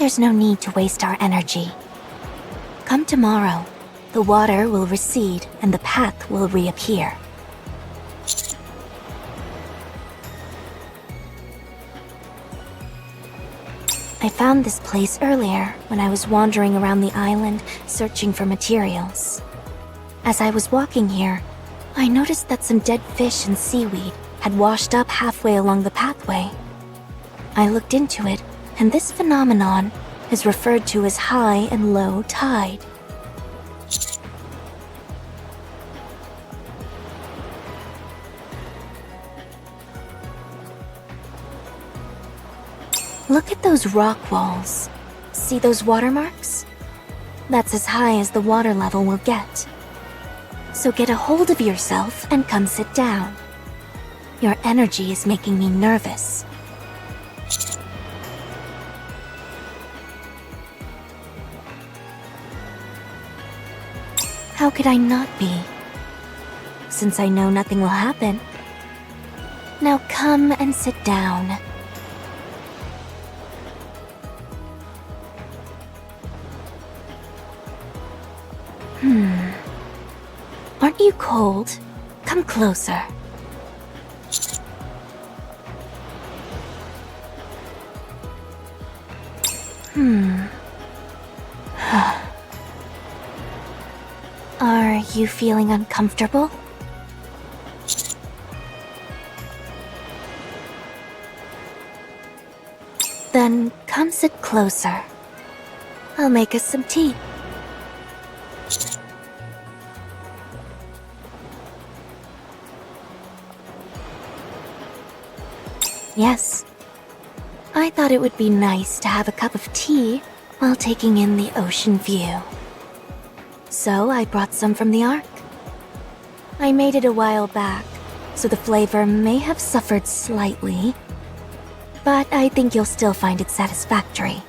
there's no need to waste our energy. Come tomorrow, the water will recede and the path will reappear. I found this place earlier when I was wandering around the island searching for materials. As I was walking here, I noticed that some dead fish and seaweed had washed up halfway along the pathway. I looked into it, and this phenomenon is referred to as high and low tide. Look at those rock walls. See those watermarks? That's as high as the water level will get. So get a hold of yourself and come sit down. Your energy is making me nervous. How could I not be? Since I know nothing will happen. Now come and sit down. Aren't you cold? Come closer. Are you feeling uncomfortable? Then come sit closer. I'll make us some tea. Yes. I thought it would be nice to have a cup of tea while taking in the ocean view. So I brought some from the Ark. I made it a while back, so the flavor may have suffered slightly, but I think you'll still find it satisfactory.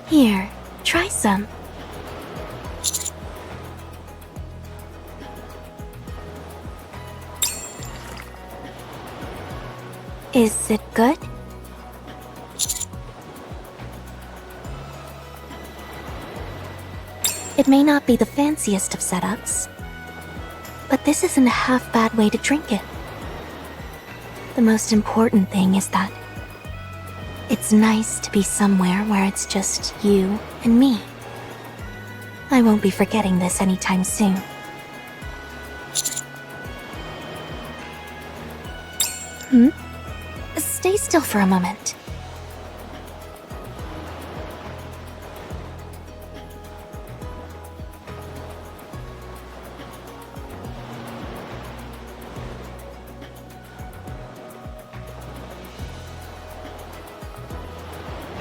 Here, try some. Is it good? It may not be the fanciest of setups, but this isn't a half-bad way to drink it. The most important thing is that it's nice to be somewhere where it's just you and me. I won't be forgetting this anytime soon. Stay still for a moment.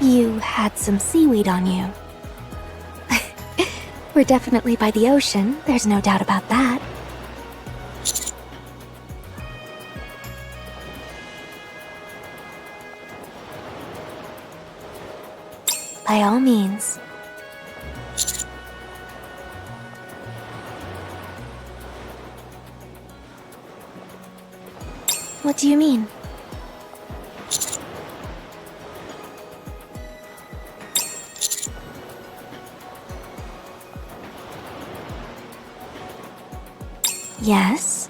You had some seaweed on you. We're definitely by the ocean, there's no doubt about that. By all means. What do you mean? Yes?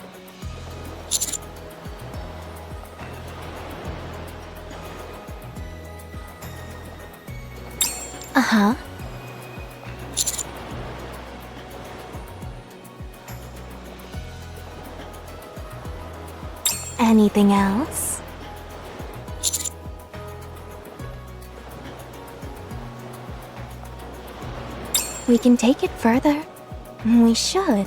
Uh-huh. Anything else? We can take it further. We should.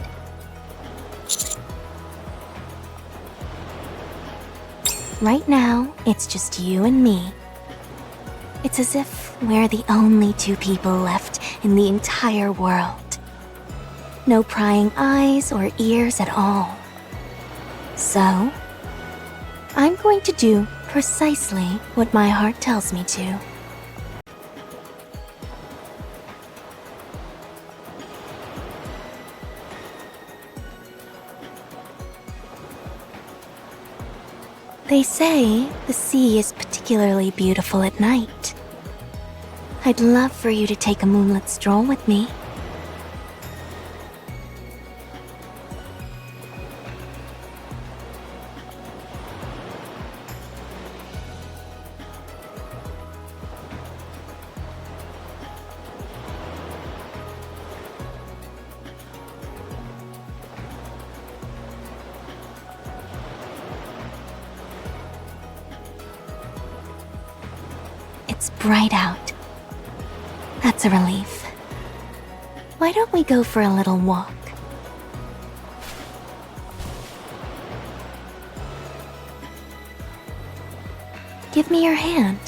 Right now, it's just you and me. It's as if we're the only two people left in the entire world. No prying eyes or ears at all. So, I'm going to do Precisely what my heart tells me to. They say the sea is particularly beautiful at night. I'd love for you to take a moonlit stroll with me. It's bright out. That's a relief. Why don't we go for a little walk? Give me your hand.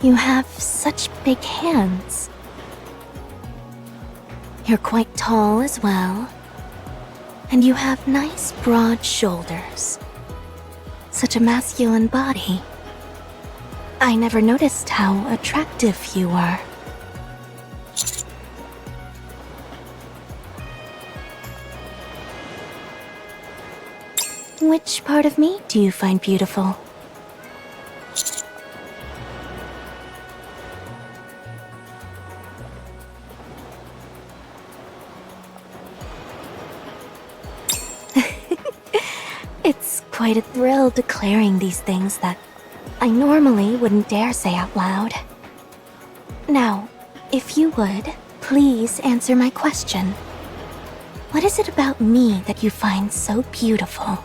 You have such big hands. You're quite tall as well. And you have nice broad shoulders. Such a masculine body. I never noticed how attractive you were. Which part of me do you find beautiful? It's quite a thrill declaring these things that I normally wouldn't dare say out loud. Now, if you would, please answer my question. What is it about me that you find so beautiful?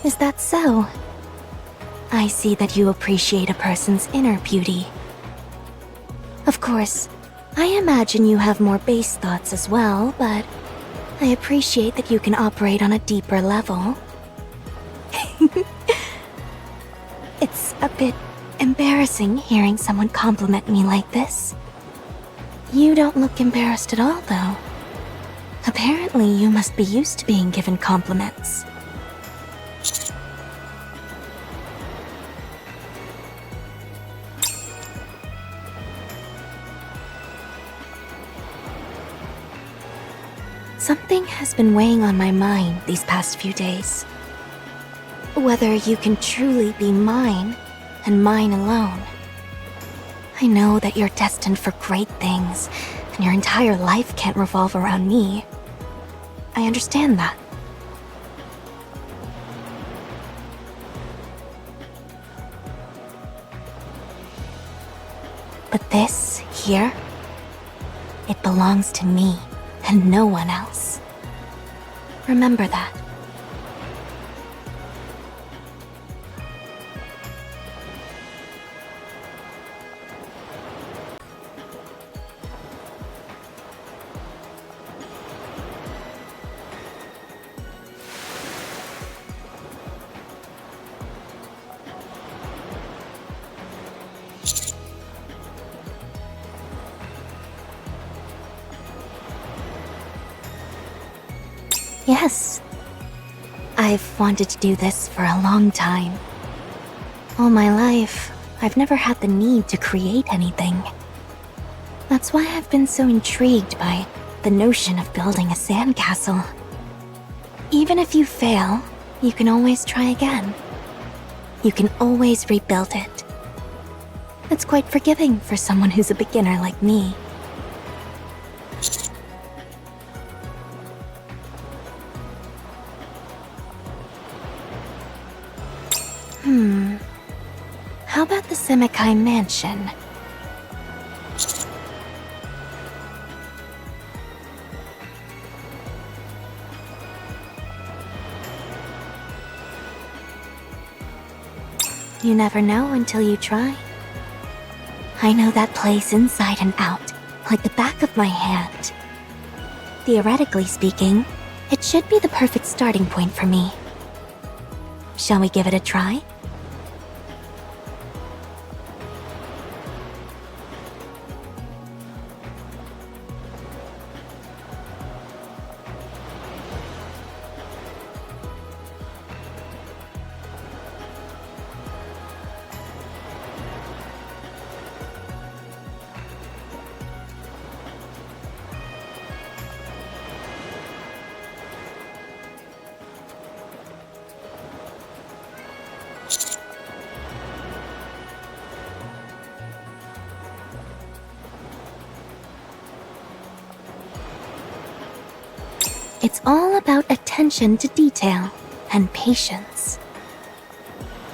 Is that so? I see that you appreciate a person's inner beauty. Of course, I imagine you have more base thoughts as well, but I appreciate that you can operate on a deeper level. It's a bit embarrassing hearing someone compliment me like this. You don't look embarrassed at all, though. Apparently, you must be used to being given compliments. Something has been weighing on my mind these past few days. Whether you can truly be mine, and mine alone. I know that you're destined for great things, and your entire life can't revolve around me. I understand that. But this, here, it belongs to me. And no one else. Remember that. Yes. I've wanted to do this for a long time. All my life, I've never had the need to create anything. That's why I've been so intrigued by the notion of building a sandcastle. Even if you fail, you can always try again. You can always rebuild it. It's quite forgiving for someone who's a beginner like me. How about the Semekai mansion? You never know until you try. I know that place inside and out, like the back of my hand. Theoretically speaking, it should be the perfect starting point for me. Shall we give it a try? It's all about attention to detail and patience.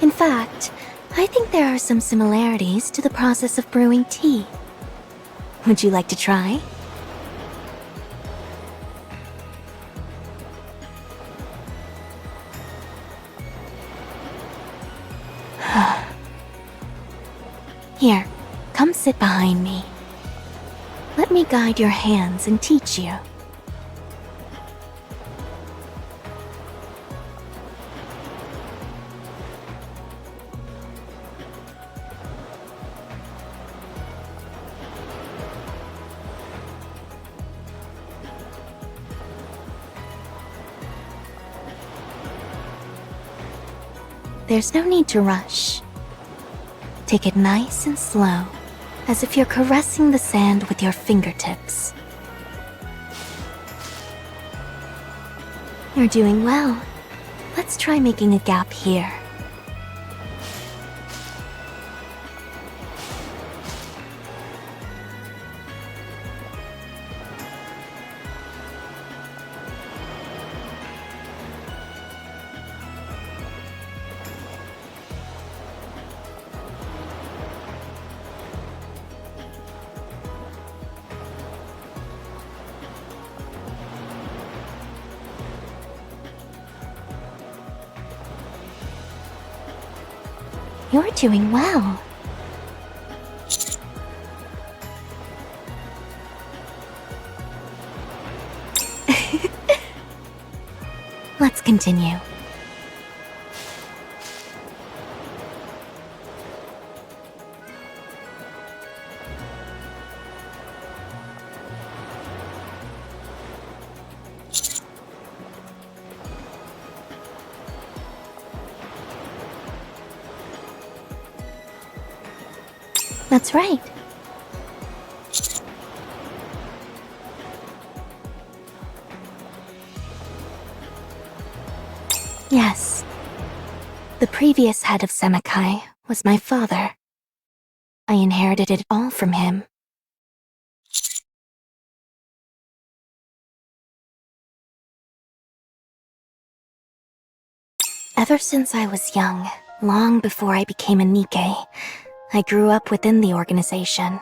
In fact, I think there are some similarities to the process of brewing tea. Would you like to try? Here, come sit behind me. Let me guide your hands and teach you. There's no need to rush. Take it nice and slow, as if you're caressing the sand with your fingertips. You're doing well. Let's try making a gap here. You're doing well. Let's continue. That's right. Yes. The previous head of Semakai was my father. I inherited it all from him. Ever since I was young, long before I became a Nikke, I grew up within the organization.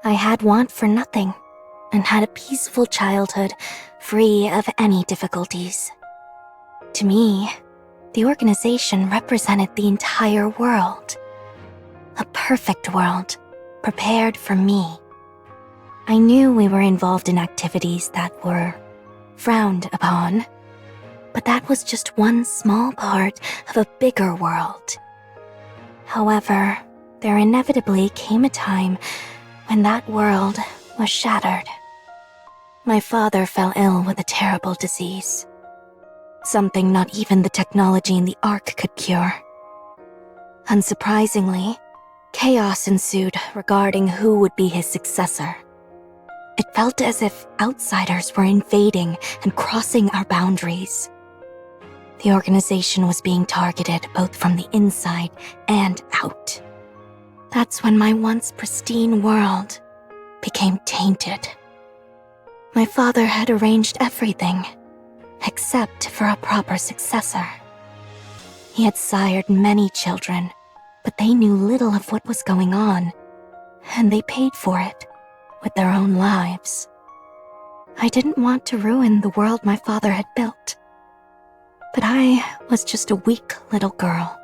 I had want for nothing, and had a peaceful childhood, free of any difficulties. To me, the organization represented the entire world. A perfect world, prepared for me. I knew we were involved in activities that were frowned upon, but that was just one small part of a bigger world. However, there inevitably came a time when that world was shattered. My father fell ill with a terrible disease. Something not even the technology in the Ark could cure. Unsurprisingly, chaos ensued regarding who would be his successor. It felt as if outsiders were invading and crossing our boundaries. The organization was being targeted both from the inside and out. That's when my once pristine world became tainted. My father had arranged everything, except for a proper successor. He had sired many children, but they knew little of what was going on, and they paid for it with their own lives. I didn't want to ruin the world my father had built. But I was just a weak little girl,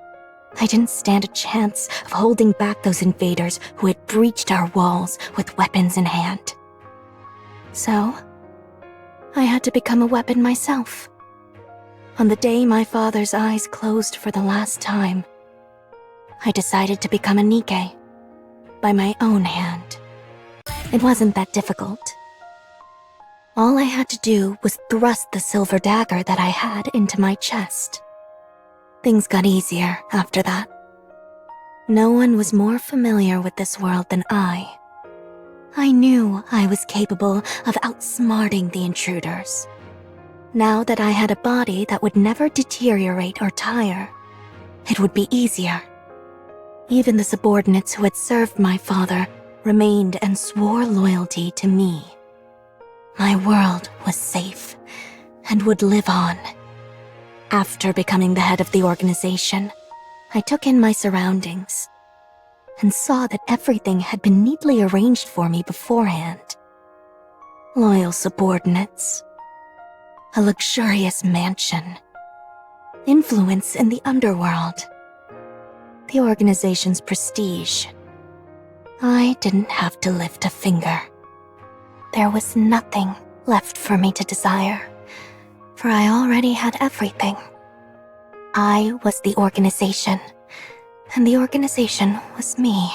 I didn't stand a chance of holding back those invaders who had breached our walls with weapons in hand. So, I had to become a weapon myself. On the day my father's eyes closed for the last time, I decided to become a Nikke by my own hand. It wasn't that difficult. All I had to do was thrust the silver dagger that I had into my chest. Things got easier after that. No one was more familiar with this world than I. I knew I was capable of outsmarting the intruders. Now that I had a body that would never deteriorate or tire, it would be easier. Even the subordinates who had served my father remained and swore loyalty to me. My world was safe and would live on. After becoming the head of the organization, I took in my surroundings and saw that everything had been neatly arranged for me beforehand. Loyal subordinates, a luxurious mansion, influence in the underworld, the organization's prestige. I didn't have to lift a finger. There was nothing left for me to desire, for I already had everything. I was the organization, and the organization was me.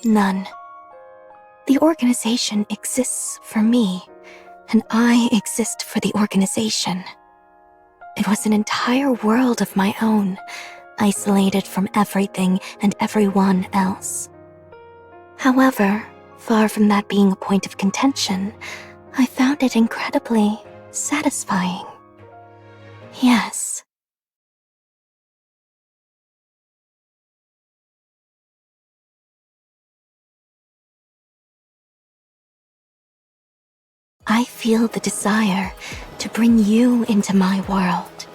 None. The organization exists for me, and I exist for the organization. It was an entire world of my own, isolated from everything and everyone else. However, far from that being a point of contention, I found it incredibly satisfying. Yes. I feel the desire to bring you into my world,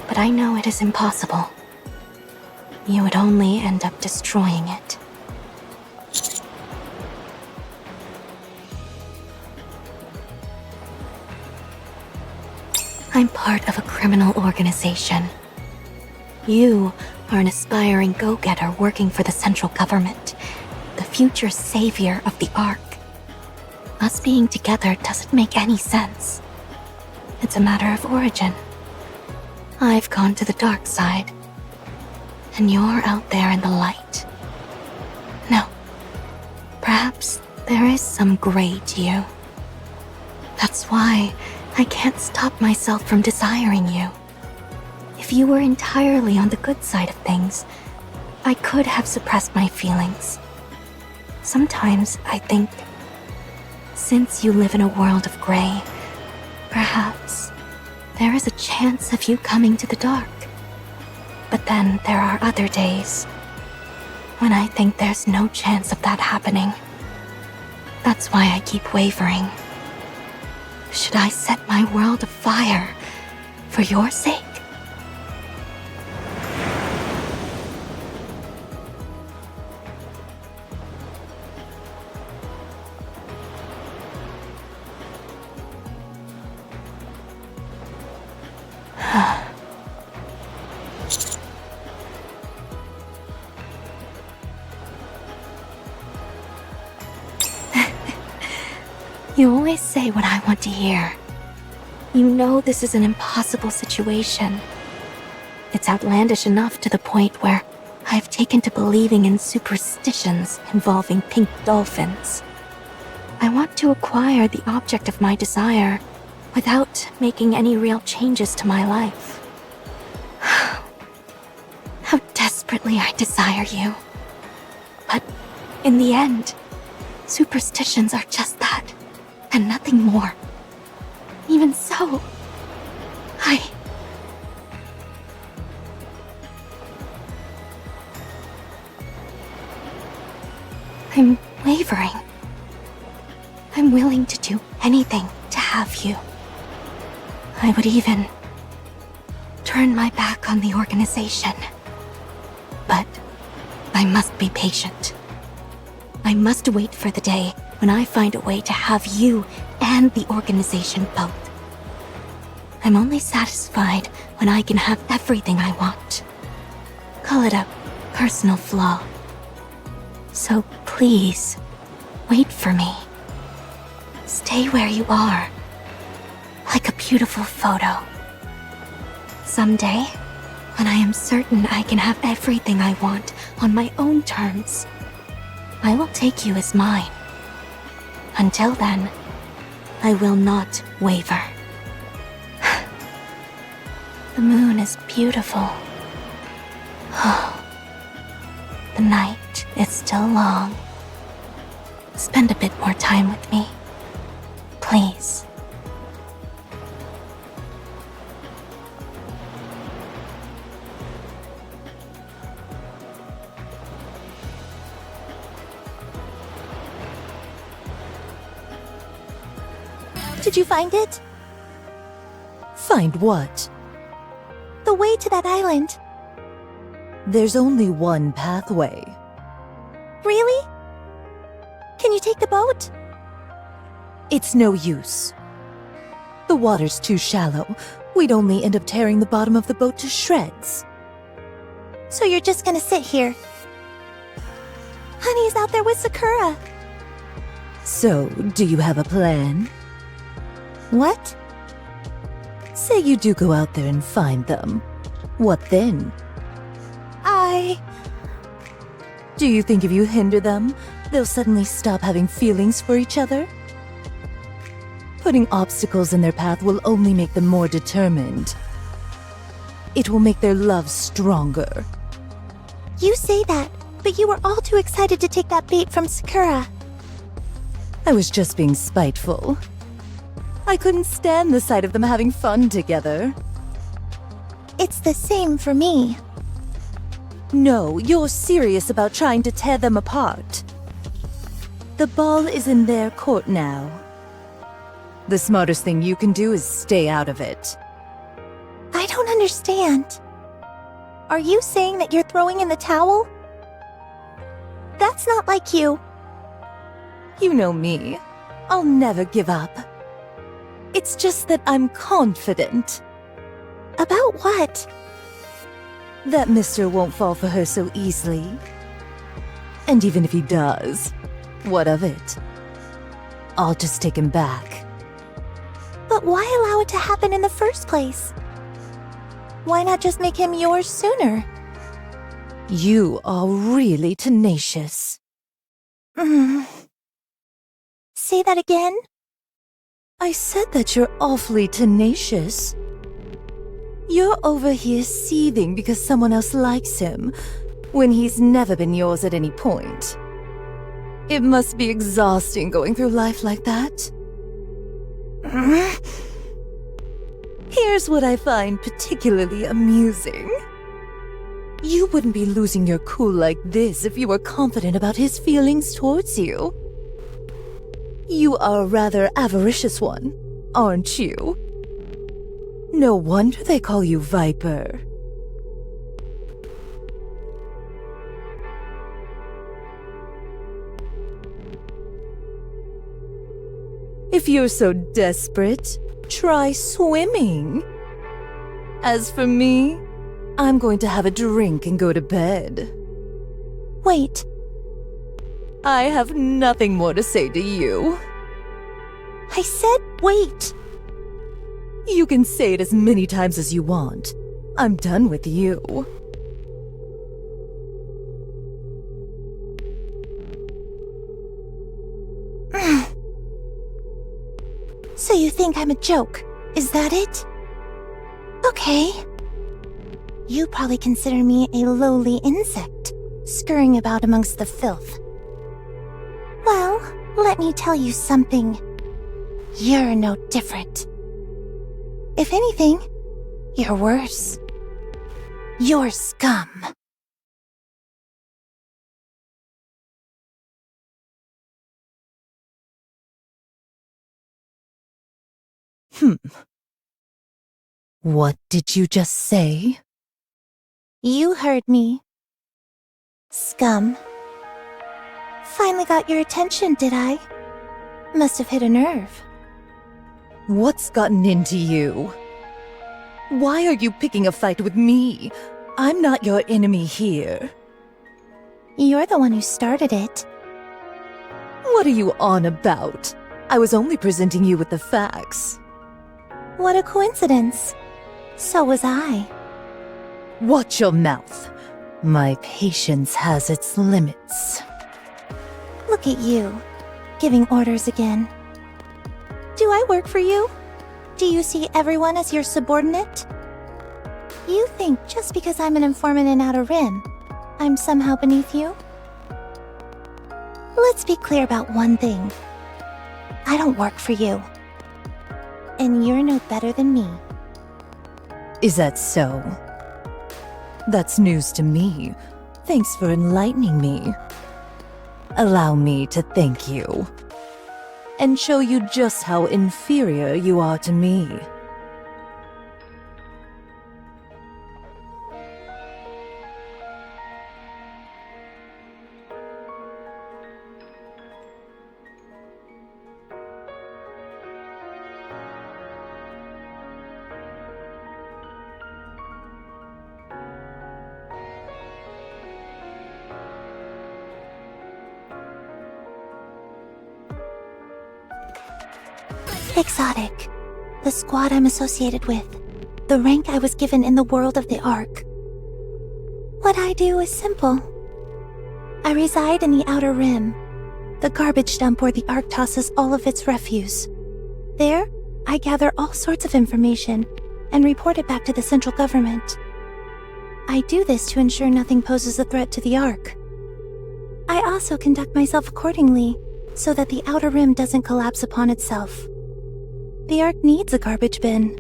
but I know it is impossible. You would only end up destroying it. I'm part of a criminal organization. You are an aspiring go-getter working for the central government, the future savior of the Ark. Us being together doesn't make any sense. It's a matter of origin. I've gone to the dark side, and you're out there in the light. No, perhaps there is some gray to you. That's why I can't stop myself from desiring you. If you were entirely on the good side of things, I could have suppressed my feelings. Sometimes I think, since you live in a world of gray, perhaps there is a chance of you coming to the dark. But then there are other days when I think there's no chance of that happening. That's why I keep wavering. Should I set my world afire for your sake? You always say what I want to hear. You know this is an impossible situation. It's outlandish enough to the point where I've taken to believing in superstitions involving pink dolphins. I want to acquire the object of my desire without making any real changes to my life. How desperately I desire you. But in the end, superstitions are just that, and nothing more. Even so, I'm wavering. I'm willing to do anything to have you. I would even turn my back on the organization. But I must be patient. I must wait for the day when I find a way to have you and the organization both. I'm only satisfied when I can have everything I want. Call it a personal flaw. So please, wait for me. Stay where you are, like a beautiful photo. Someday, when I am certain I can have everything I want on my own terms, I will take you as mine. Until then, I will not waver. The moon is beautiful. The night is still long. Spend a bit more time with me, please. Did you find it? Find what? The way to that island. There's only one pathway. Really? Can you take the boat? It's no use. The water's too shallow. We'd only end up tearing the bottom of the boat to shreds. So you're just gonna sit here? Honey's out there with Sakura. So, do you have a plan? What? Say you do go out there and find them. What then? Do you think if you hinder them, they'll suddenly stop having feelings for each other? Putting obstacles in their path will only make them more determined. It will make their love stronger. You say that, but you were all too excited to take that bait from Sakura. I was just being spiteful. I couldn't stand the sight of them having fun together. It's the same for me. No, you're serious about trying to tear them apart. The ball is in their court now. The smartest thing you can do is stay out of it. I don't understand. Are you saying that you're throwing in the towel? That's not like you. You know me. I'll never give up. It's just that I'm confident. About what? That Mister won't fall for her so easily. And even if he does, what of it? I'll just take him back. But why allow it to happen in the first place? Why not just make him yours sooner? You are really tenacious. Say that again? I said that you're awfully tenacious. You're over here seething because someone else likes him, when he's never been yours at any point. It must be exhausting going through life like that. Here's what I find particularly amusing. You wouldn't be losing your cool like this if you were confident about his feelings towards you. You are a rather avaricious one, aren't you? No wonder they call you Viper. If you're so desperate, try swimming. As for me, I'm going to have a drink and go to bed. Wait. I have nothing more to say to you. I said wait. You can say it as many times as you want. I'm done with you. So you think I'm a joke, is that it? Okay. You probably consider me a lowly insect, scurrying about amongst the filth. Well, let me tell you something. You're no different. If anything, you're worse. You're scum. What did you just say? You heard me. Scum. Finally got your attention, did I? Must have hit a nerve. What's gotten into you? Why are you picking a fight with me? I'm not your enemy here. You're the one who started it. What are you on about? I was only presenting you with the facts. What a coincidence. So was I. Watch your mouth. My patience has its limits. Look at you, giving orders again. Do I work for you? Do you see everyone as your subordinate? You think just because I'm an informant in Outer Rim, I'm somehow beneath you? Let's be clear about one thing. I don't work for you. And you're no better than me. Is that so? That's news to me. Thanks for enlightening me. Allow me to thank you. And show you just how inferior you are to me. Exotic. The squad I'm associated with. The rank I was given in the world of the Ark. What I do is simple. I reside in the Outer Rim, the garbage dump where the Ark tosses all of its refuse. There, I gather all sorts of information and report it back to the central government. I do this to ensure nothing poses a threat to the Ark. I also conduct myself accordingly so that the Outer Rim doesn't collapse upon itself. The Ark needs a garbage bin.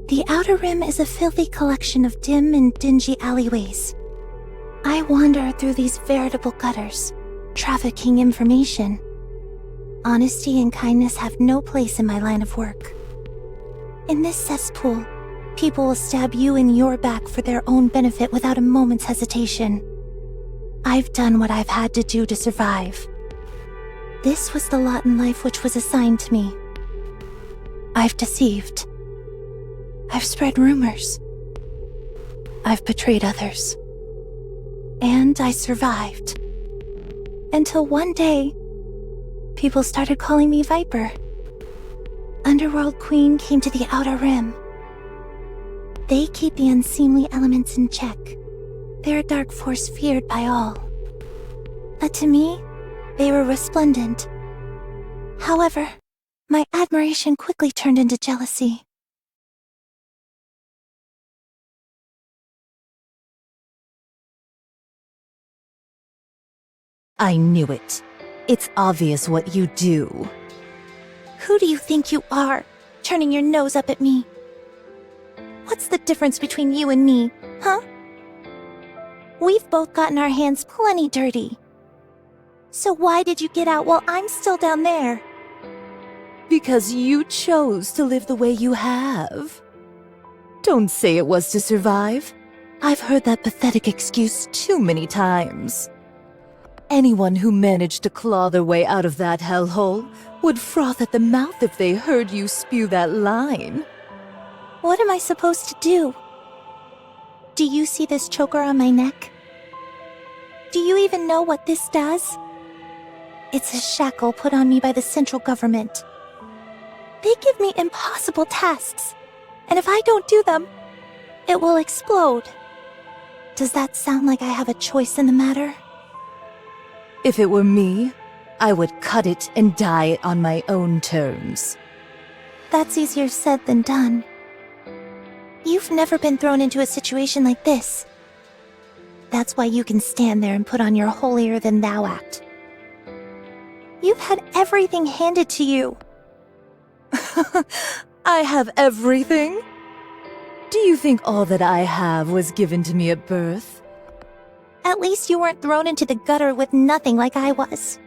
The Outer Rim is a filthy collection of dim and dingy alleyways. I wander through these veritable gutters, trafficking information. Honesty and kindness have no place in my line of work. In this cesspool, people will stab you in your back for their own benefit without a moment's hesitation. I've done what I've had to do to survive. This was the lot in life which was assigned to me. I've deceived. I've spread rumors. I've betrayed others. And I survived. Until one day, people started calling me Viper. Underworld Queen came to the Outer Rim. They keep the unseemly elements in check. They're a dark force feared by all. But to me, they were resplendent. However, my admiration quickly turned into jealousy. I knew it. It's obvious what you do. Who do you think you are, turning your nose up at me? What's the difference between you and me, huh? We've both gotten our hands plenty dirty. So why did you get out while I'm still down there? Because you chose to live the way you have. Don't say it was to survive. I've heard that pathetic excuse too many times. Anyone who managed to claw their way out of that hellhole would froth at the mouth if they heard you spew that line. What am I supposed to do? Do you see this choker on my neck? Do you even know what this does? It's a shackle put on me by the central government. They give me impossible tasks, and if I don't do them, it will explode. Does that sound like I have a choice in the matter? If it were me, I would cut it and dye it on my own terms. That's easier said than done. You've never been thrown into a situation like this. That's why you can stand there and put on your holier-than-thou act. You've had everything handed to you. I have everything? Do you think all that I have was given to me at birth? At least you weren't thrown into the gutter with nothing like I was.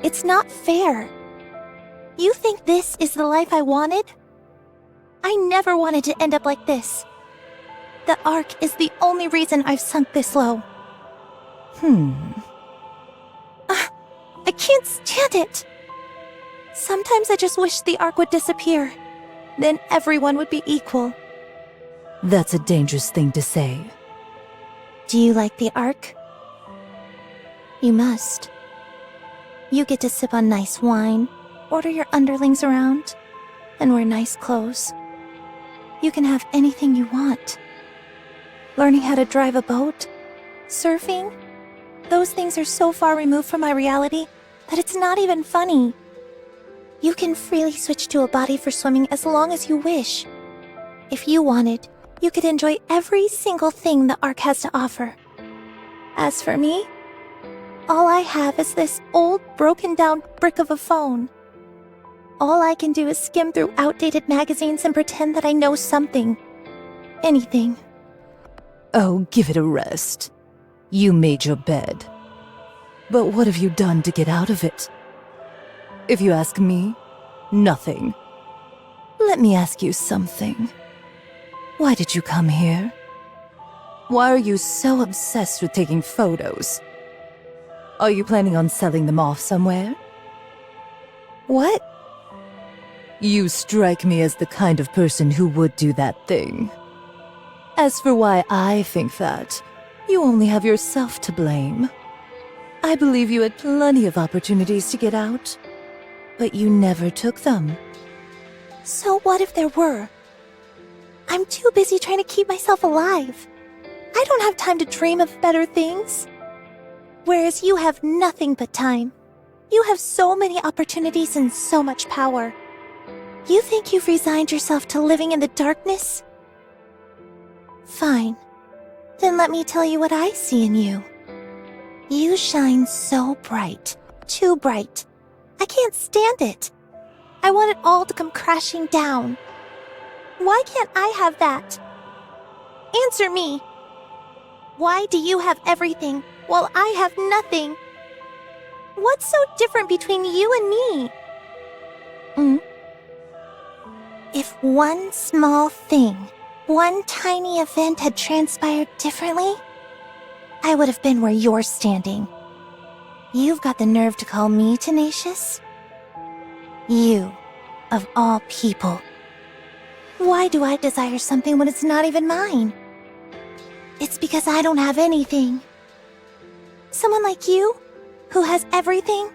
It's not fair. You think this is the life I wanted? I never wanted to end up like this. The Ark is the only reason I've sunk this low. I I can't can't stand it. Sometimes I just wish the Ark would disappear. Then everyone would be equal. That's a dangerous thing to say. Do you like the Ark? You must. You get to sip on nice wine, order your underlings around, and wear nice clothes. You can have anything you want. Learning how to drive a boat, surfing, those things are so far removed from my reality that it's not even funny. You can freely switch to a body for swimming as long as you wish. If you wanted, you could enjoy every single thing the Ark has to offer. As for me, all I have is this old, broken-down brick of a phone. All I can do is skim through outdated magazines and pretend that I know something. Anything. Oh, give it a rest. You made your bed. But what have you done to get out of it? If you ask me, nothing. Let me ask you something. Why did you come here? Why are you so obsessed with taking photos? Are you planning on selling them off somewhere? What? You strike me as the kind of person who would do that thing. As for why I think that, you only have yourself to blame. I believe you had plenty of opportunities to get out, but you never took them. So what if there were? I'm too busy trying to keep myself alive. I don't have time to dream of better things. Whereas you have nothing but time. You have so many opportunities and so much power. You think you've resigned yourself to living in the darkness? Fine. Then let me tell you what I see in you. You shine so bright. Too bright. I can't stand it. I want it all to come crashing down. Why can't I have that? Answer me. Why do you have everything while I have nothing? What's so different between you and me? If one small thing, one tiny event had transpired differently, I would have been where you're standing. You've got the nerve to call me tenacious? You, of all people. Why do I desire something when it's not even mine? It's because I don't have anything. Someone like you, who has everything,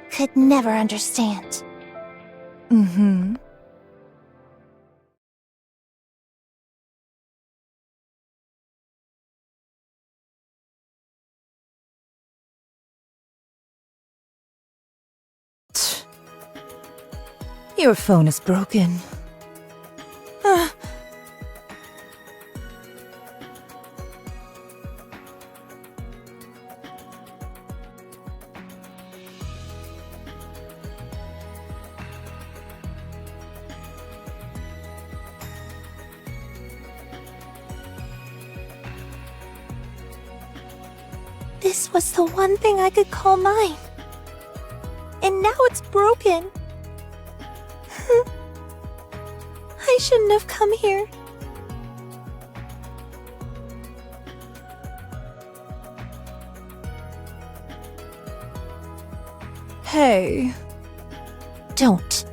could never understand. Your phone is broken. This was the one thing I could call mine. And now it's broken. I shouldn't have come here. Hey. Don't.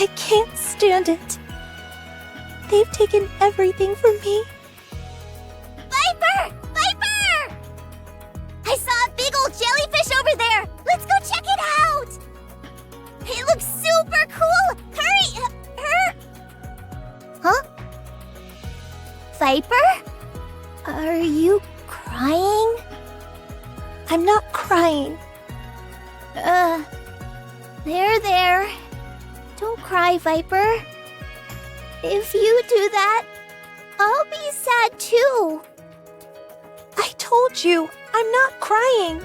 I can't stand it. They've taken everything from me. Viper! Viper! I saw a big old jellyfish over there! Let's go check it out! It looks super cool! Hurry! Huh? Viper? Are you crying? I'm not crying. There. Don't cry, Viper. If you do that, I'll be sad too. I told you, I'm not crying.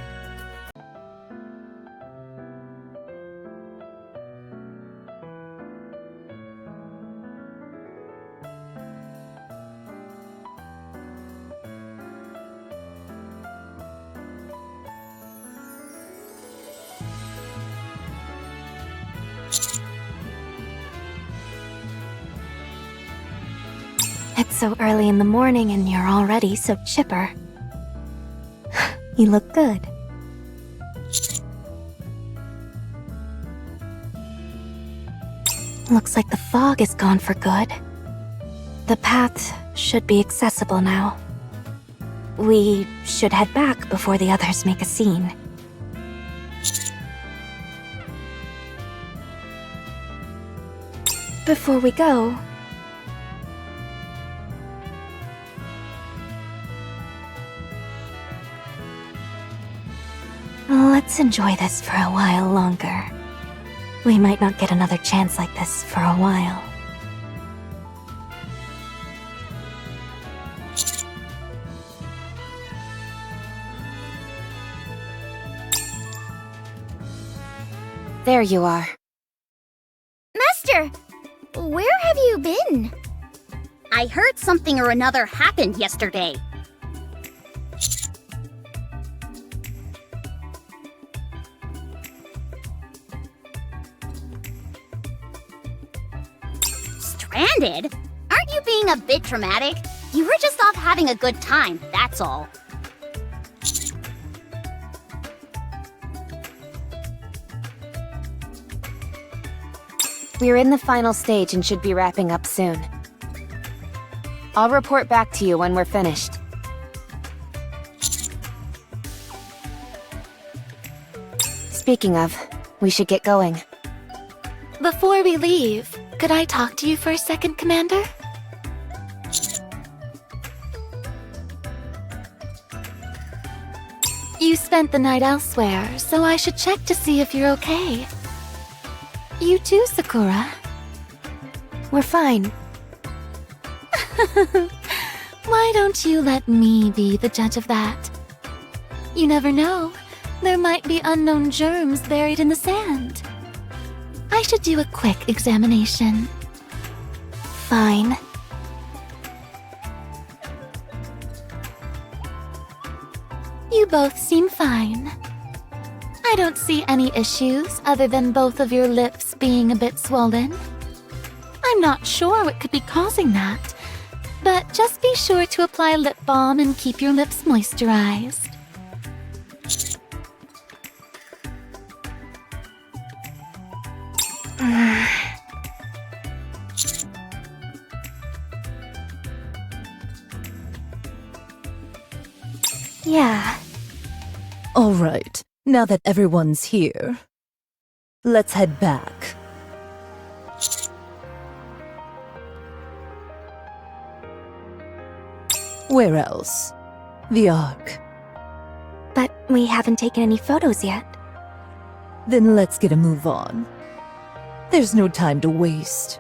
It's so early in the morning and you're already so chipper. You look good. Looks like the fog is gone for good. The path should be accessible now. We should head back before the others make a scene. Before we go, let's enjoy this for a while longer. We might not get another chance like this for a while. There you are. Master, where have you been? I heard something or another happened yesterday. Stranded? Aren't you being a bit dramatic? You were just off having a good time, that's all. We're in the final stage and should be wrapping up soon. I'll report back to you when we're finished. Speaking of, we should get going. Before we leave, could I talk to you for a second, Commander? You spent the night elsewhere, so I should check to see if you're okay. You too, Sakura. We're fine. Why don't you let me be the judge of that? You never know. There might be unknown germs buried in the sand. I should do a quick examination. Fine. You both seem fine. I don't see any issues other than both of your lips being a bit swollen. I'm not sure what could be causing that, but just be sure to apply lip balm and keep your lips moisturized. Yeah. All right, now that everyone's here, let's head back. Where else? The Ark. But we haven't taken any photos yet. Then let's get a move on. There's no time to waste.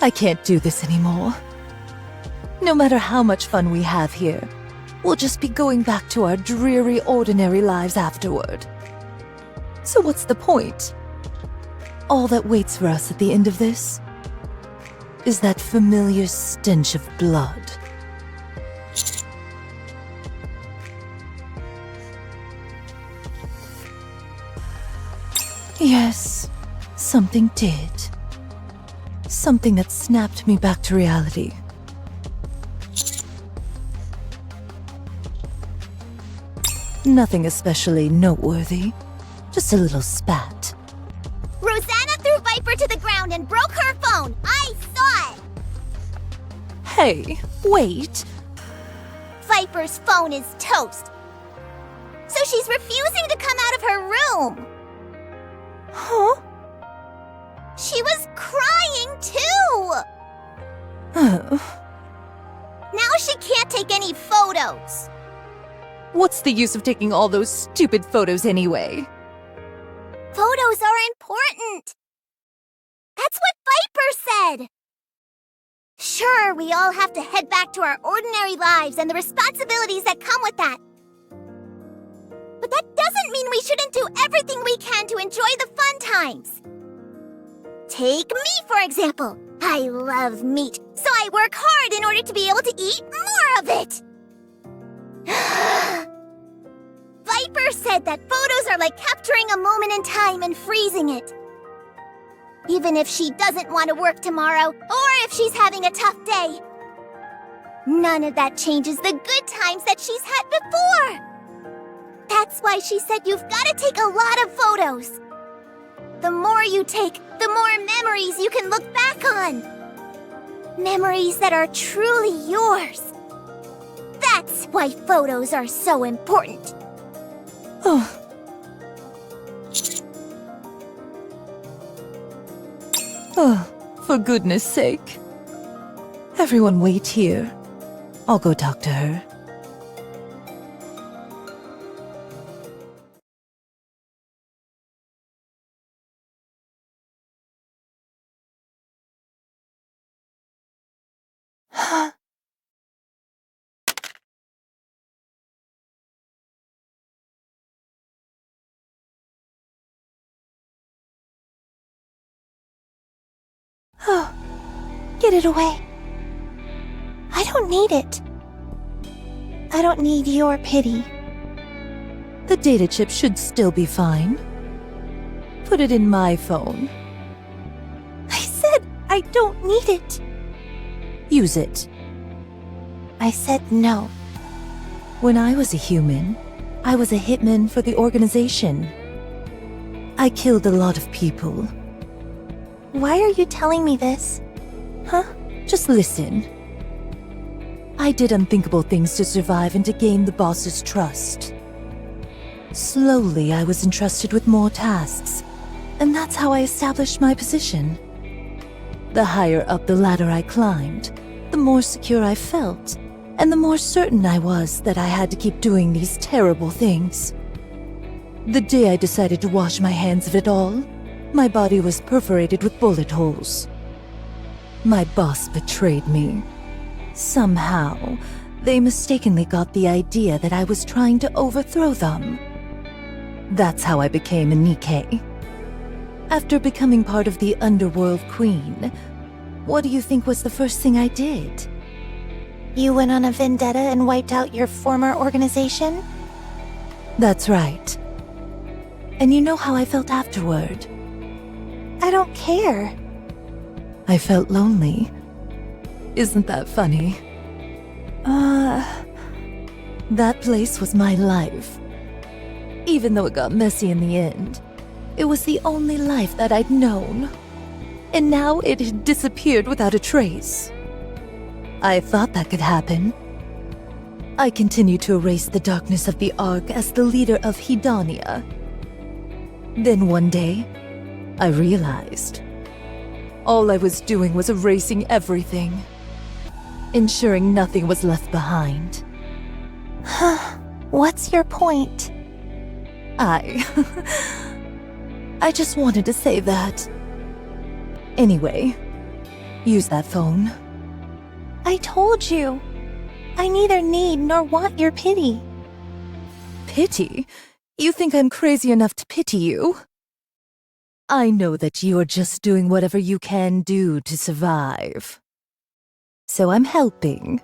I can't do this anymore. No matter how much fun we have here, we'll just be going back to our dreary, ordinary lives afterward. So what's the point? All that waits for us at the end of this is that familiar stench of blood. Yes, something did. Something that snapped me back to reality. Nothing especially noteworthy. Just a little spat. Rosanna threw Viper to the ground and broke her phone. I saw it. Hey, wait. Viper's phone is toast. So she's refusing to come out of her room. Huh? She was crying too. Oh. Now she can't take any photos. What's the use of taking all those stupid photos anyway? Photos are important. That's what Viper said. Sure, we all have to head back to our ordinary lives and the responsibilities that come with that. But that doesn't mean we shouldn't do everything we can to enjoy the fun times. Take me, for example. I love meat, so I work hard in order to be able to eat more of it. Viper said that photos are like capturing a moment in time and freezing it. even if she doesn't want to work tomorrow, or if she's having a tough day. None of that changes the good times that she's had before. That's why she said you've got to take a lot of photos. The more you take, the more memories you can look back on. Memories that are truly yours. That's why photos are so important. Oh. Oh, for goodness sake. Everyone wait here. I'll go talk to her. Oh, get it away. I don't need it. I don't need your pity. The data chip should still be fine. Put it in my phone. I said I don't need it. Use it. I said no. When I was a human, I was a hitman for the organization. I killed a lot of people. Why are you telling me this? Huh? Just listen. I did unthinkable things to survive and to gain the boss's trust. Slowly, I was entrusted with more tasks, and that's how I established my position. The higher up the ladder I climbed, the more secure I felt, and the more certain I was that I had to keep doing these terrible things. The day I decided to wash my hands of it all, my body was perforated with bullet holes. My boss betrayed me. Somehow, they mistakenly got the idea that I was trying to overthrow them. That's how I became a Nikke. After becoming part of the Underworld Queen, what do you think was the first thing I did? You went on a vendetta and wiped out your former organization? That's right. And you know how I felt afterward? I don't care. I felt lonely. Isn't that funny? That place was my life. Even though it got messy in the end, it was the only life that I'd known. And now it had disappeared without a trace. I thought that could happen. I continued to erase the darkness of the Ark as the leader of Hedania. Then one day, I realized all I was doing was erasing everything, ensuring nothing was left behind. What's your point? I just wanted to say that. Anyway, use that phone. I told you. I neither need nor want your pity. Pity? You think I'm crazy enough to pity you? I know that you're just doing whatever you can do to survive. So I'm helping.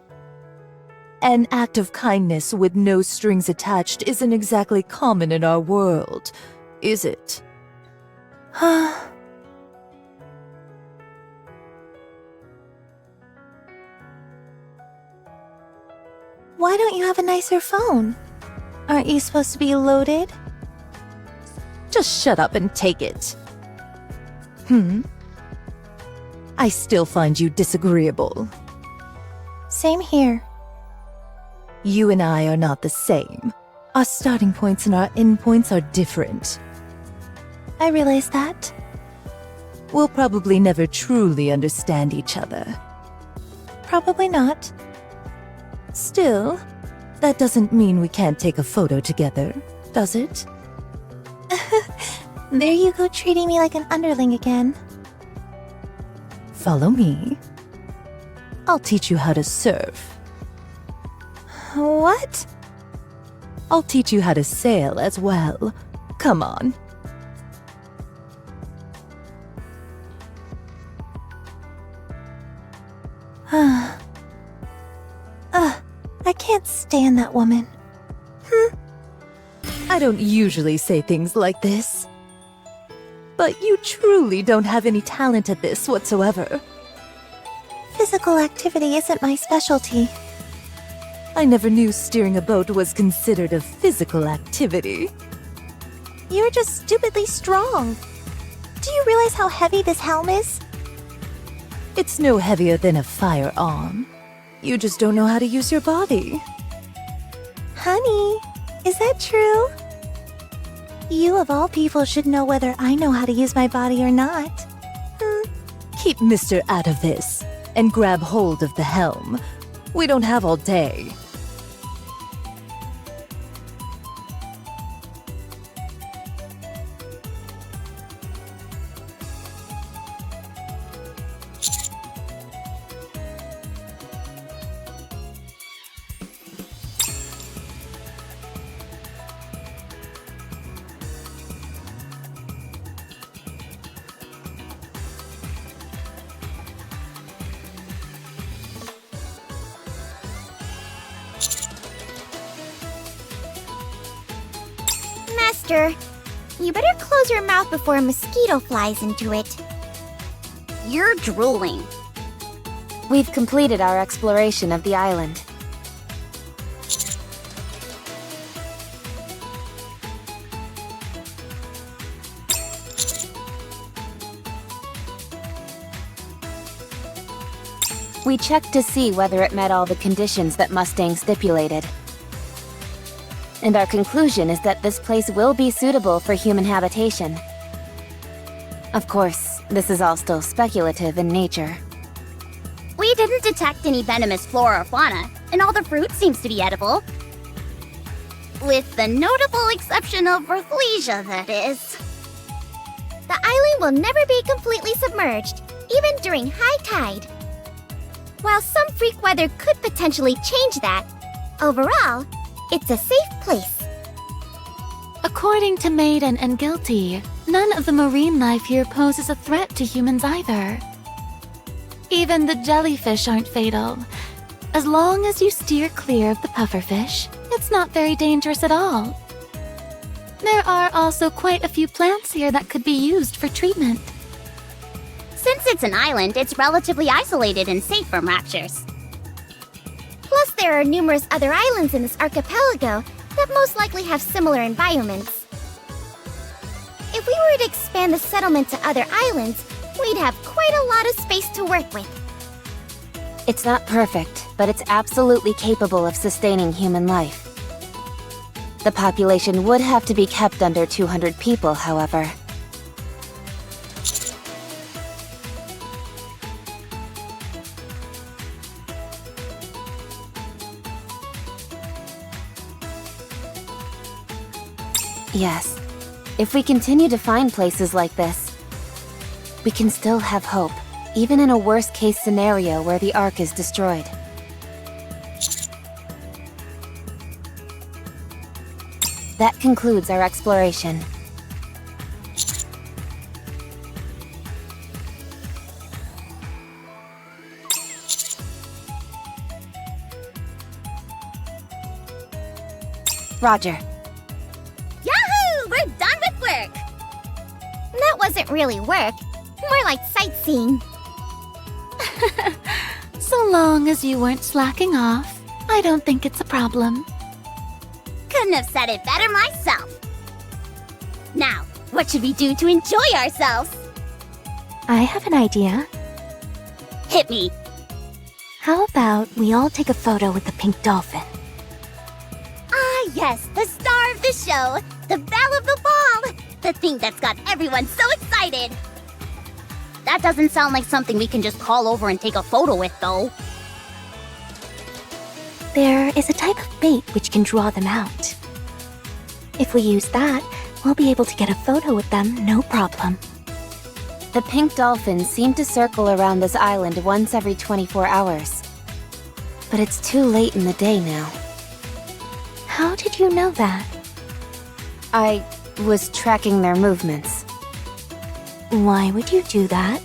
An act of kindness with no strings attached isn't exactly common in our world, is it? Why don't you have a nicer phone? Aren't you supposed to be loaded? Just shut up and take it. I still find you disagreeable. Same here. You and I are not the same. Our starting points and our end points are different. I realize that. We'll probably never truly understand each other. Probably not. Still, that doesn't mean we can't take a photo together, does it? There you go, treating me like an underling again. Follow me. I'll teach you how to surf. What? I'll teach you how to sail as well. Come on. I can't stand that woman. I don't usually say things like this. but you truly don't have any talent at this whatsoever. Physical activity isn't my specialty. I never knew steering a boat was considered a physical activity. You're just stupidly strong. Do you realize how heavy this helm is? It's no heavier than a firearm. You just don't know how to use your body. Honey, is that true? You of all people should know whether I know how to use my body or not. Keep Mr. out of this, and grab hold of the helm. We don't have all day. Master, you better close your mouth before a mosquito flies into it. You're drooling. We've completed our exploration of the island. We checked to see whether it met all the conditions that Mustang stipulated. And our conclusion is that this place will be suitable for human habitation. Of course, this is all still speculative in nature. We didn't detect any venomous flora or fauna, and all the fruit seems to be edible. With the notable exception of Rathlesia, that is. The island will never be completely submerged, even during high tide. While some freak weather could potentially change that, overall, it's a safe place. According to Maiden and Guilty, none of the marine life here poses a threat to humans either. Even the jellyfish aren't fatal. As long as you steer clear of the pufferfish, it's not very dangerous at all. There are also quite a few plants here that could be used for treatment. Since it's an island, it's relatively isolated and safe from raptures. Plus, there are numerous other islands in this archipelago that most likely have similar environments. If we were to expand the settlement to other islands, we'd have quite a lot of space to work with. It's not perfect, but it's absolutely capable of sustaining human life. The population would have to be kept under 200 people, however. Yes, if we continue to find places like this, we can still have hope, even in a worst-case scenario where the Ark is destroyed. That concludes our exploration. Roger. Yahoo! We're done with work! That wasn't really work. More like sightseeing. So long as you weren't slacking off, I don't think it's a problem. Couldn't have said it better myself. Now, what should we do to enjoy ourselves? I have an idea. Hit me. How about we all take a photo with the pink dolphin? Ah, yes, the star of the show, the belle of the ball, the thing that's got everyone so excited. That doesn't sound like something we can just call over and take a photo with, though. There is a type of bait which can draw them out. If we use that, we'll be able to get a photo with them, no problem. The pink dolphins seem to circle around this island once every 24 hours. But it's too late in the day now. How did you know that? I was tracking their movements. Why would you do that?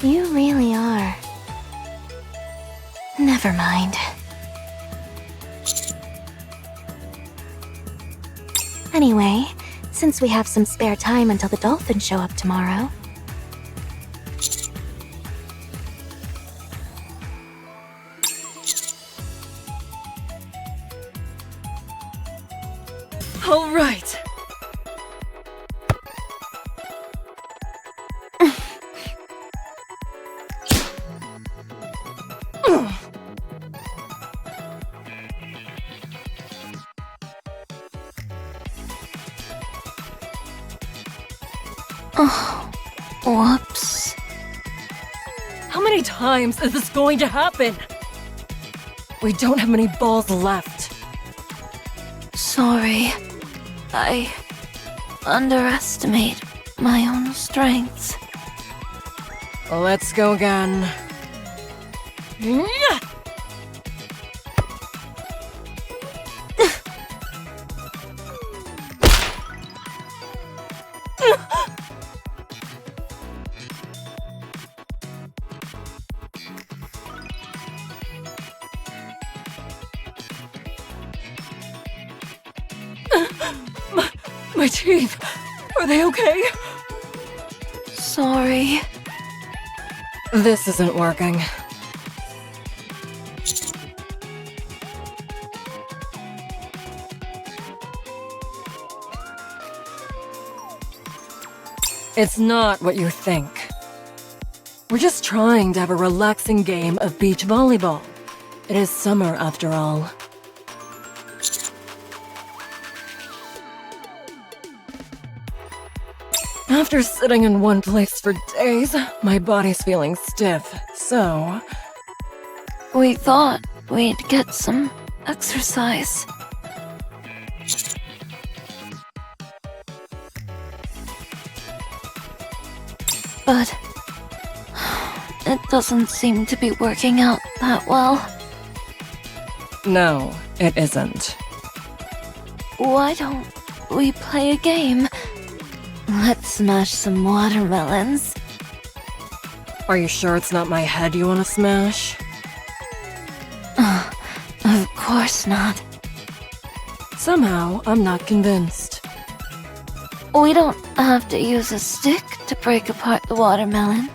You really are. Never mind. Anyway, since we have some spare time until the dolphins show up tomorrow. All right. Oh, whoops. How many times is this going to happen? We don't have many balls left. Sorry. I underestimate my own strength. Let's go again. My teeth! Are they okay? Sorry. This isn't working. It's not what you think. We're just trying to have a relaxing game of beach volleyball. It is summer after all. After sitting in one place for days, my body's feeling stiff, so... We thought we'd get some exercise. But it doesn't seem to be working out that well. No, it isn't. Why don't we play a game? Let's smash some watermelons. Are you sure it's not my head you want to smash? Of course not. Somehow, I'm not convinced. We don't have to use a stick to break apart the watermelon.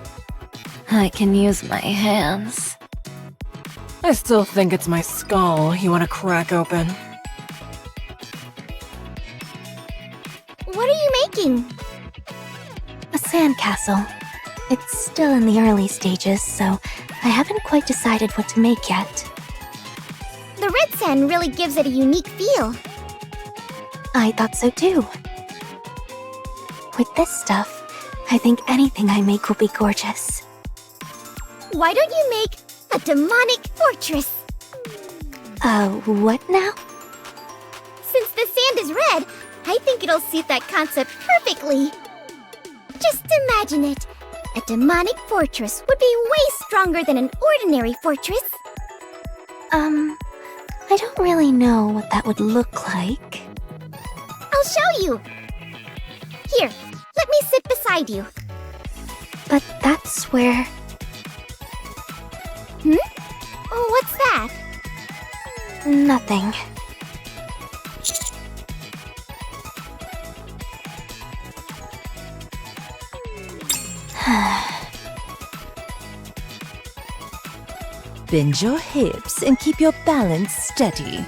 I can use my hands. I still think it's my skull you want to crack open. What are you making? A sandcastle. It's still in the early stages, so I haven't quite decided what to make yet. The red sand really gives it a unique feel. I thought so too. With this stuff, I think anything I make will be gorgeous. Why don't you make a demonic fortress? What now? Since the sand is red, I think it'll suit that concept perfectly. Just imagine it. A demonic fortress would be way stronger than an ordinary fortress. I don't really know what that would look like. I'll show you. Here, let me sit beside you. But that's where... What's that? Nothing. Bend your hips and keep your balance steady.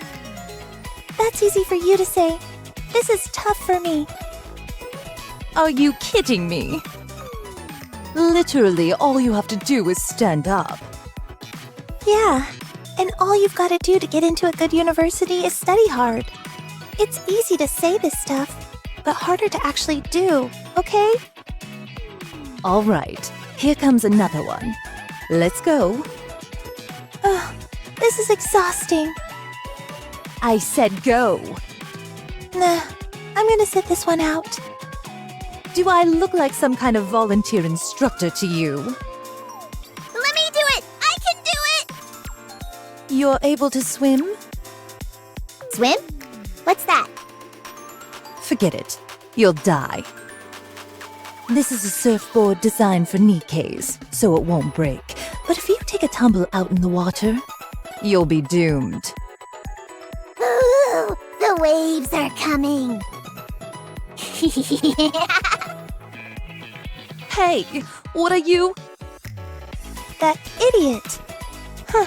That's easy for you to say. This is tough for me. Are you kidding me? Literally, all you have to do is stand up. Yeah, and all you've got to do to get into a good university is study hard. It's easy to say this stuff, but harder to actually do, okay? All right, here comes another one. Let's go. Oh, this is exhausting. I said go. Nah, I'm gonna sit this one out. Do I look like some kind of volunteer instructor to you? Let me do it! I can do it! You're able to swim? Swim? What's that? Forget it. You'll die. This is a surfboard designed for Nikkes, so it won't break. But if you take a tumble out in the water, you'll be doomed. Ooh, the waves are coming. Hey, what are you? That idiot. Huh.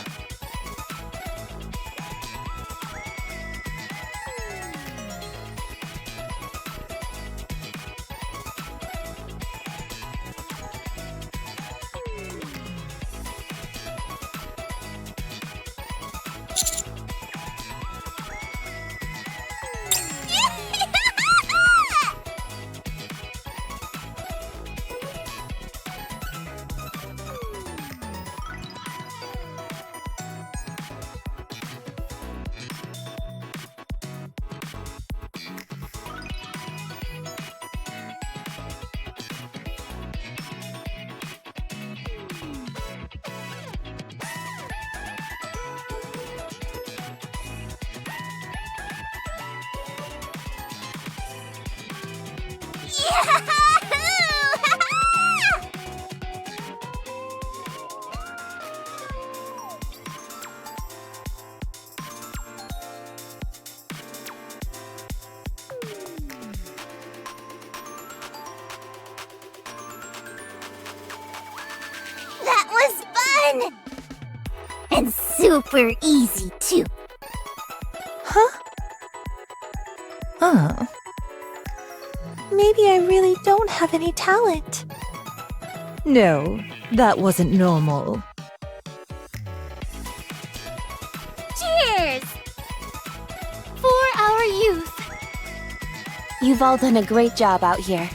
That was fun! And super easy, too. Huh? Maybe I really don't have any talent. No, that wasn't normal. Cheers! For our youth. You've all done a great job out here.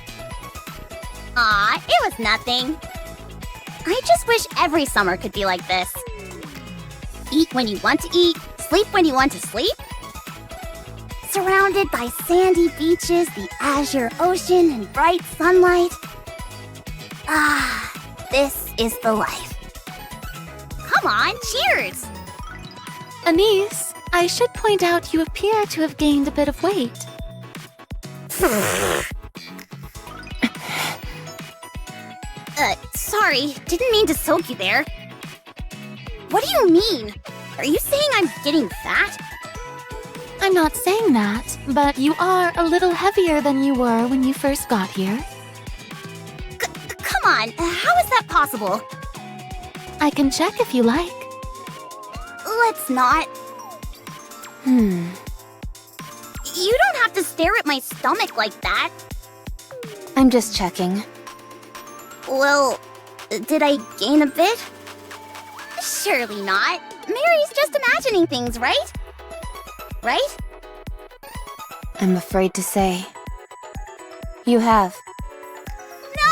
Aw, it was nothing. I just wish every summer could be like this. Eat when you want to eat, sleep when you want to sleep. Surrounded by sandy beaches, the azure ocean, and bright sunlight. Ah, this is the life. Come on, cheers! Anise, I should point out you appear to have gained a bit of weight. Sorry, didn't mean to soak you there. What do you mean? Are you saying I'm getting fat? I'm not saying that, but you are a little heavier than you were when you first got here. Come on, how is that possible? I can check if you like. Let's not. You don't have to stare at my stomach like that. I'm just checking. Well, did I gain a bit? Surely not. Mary's just imagining things, right? Right? I'm afraid to say. You have. No!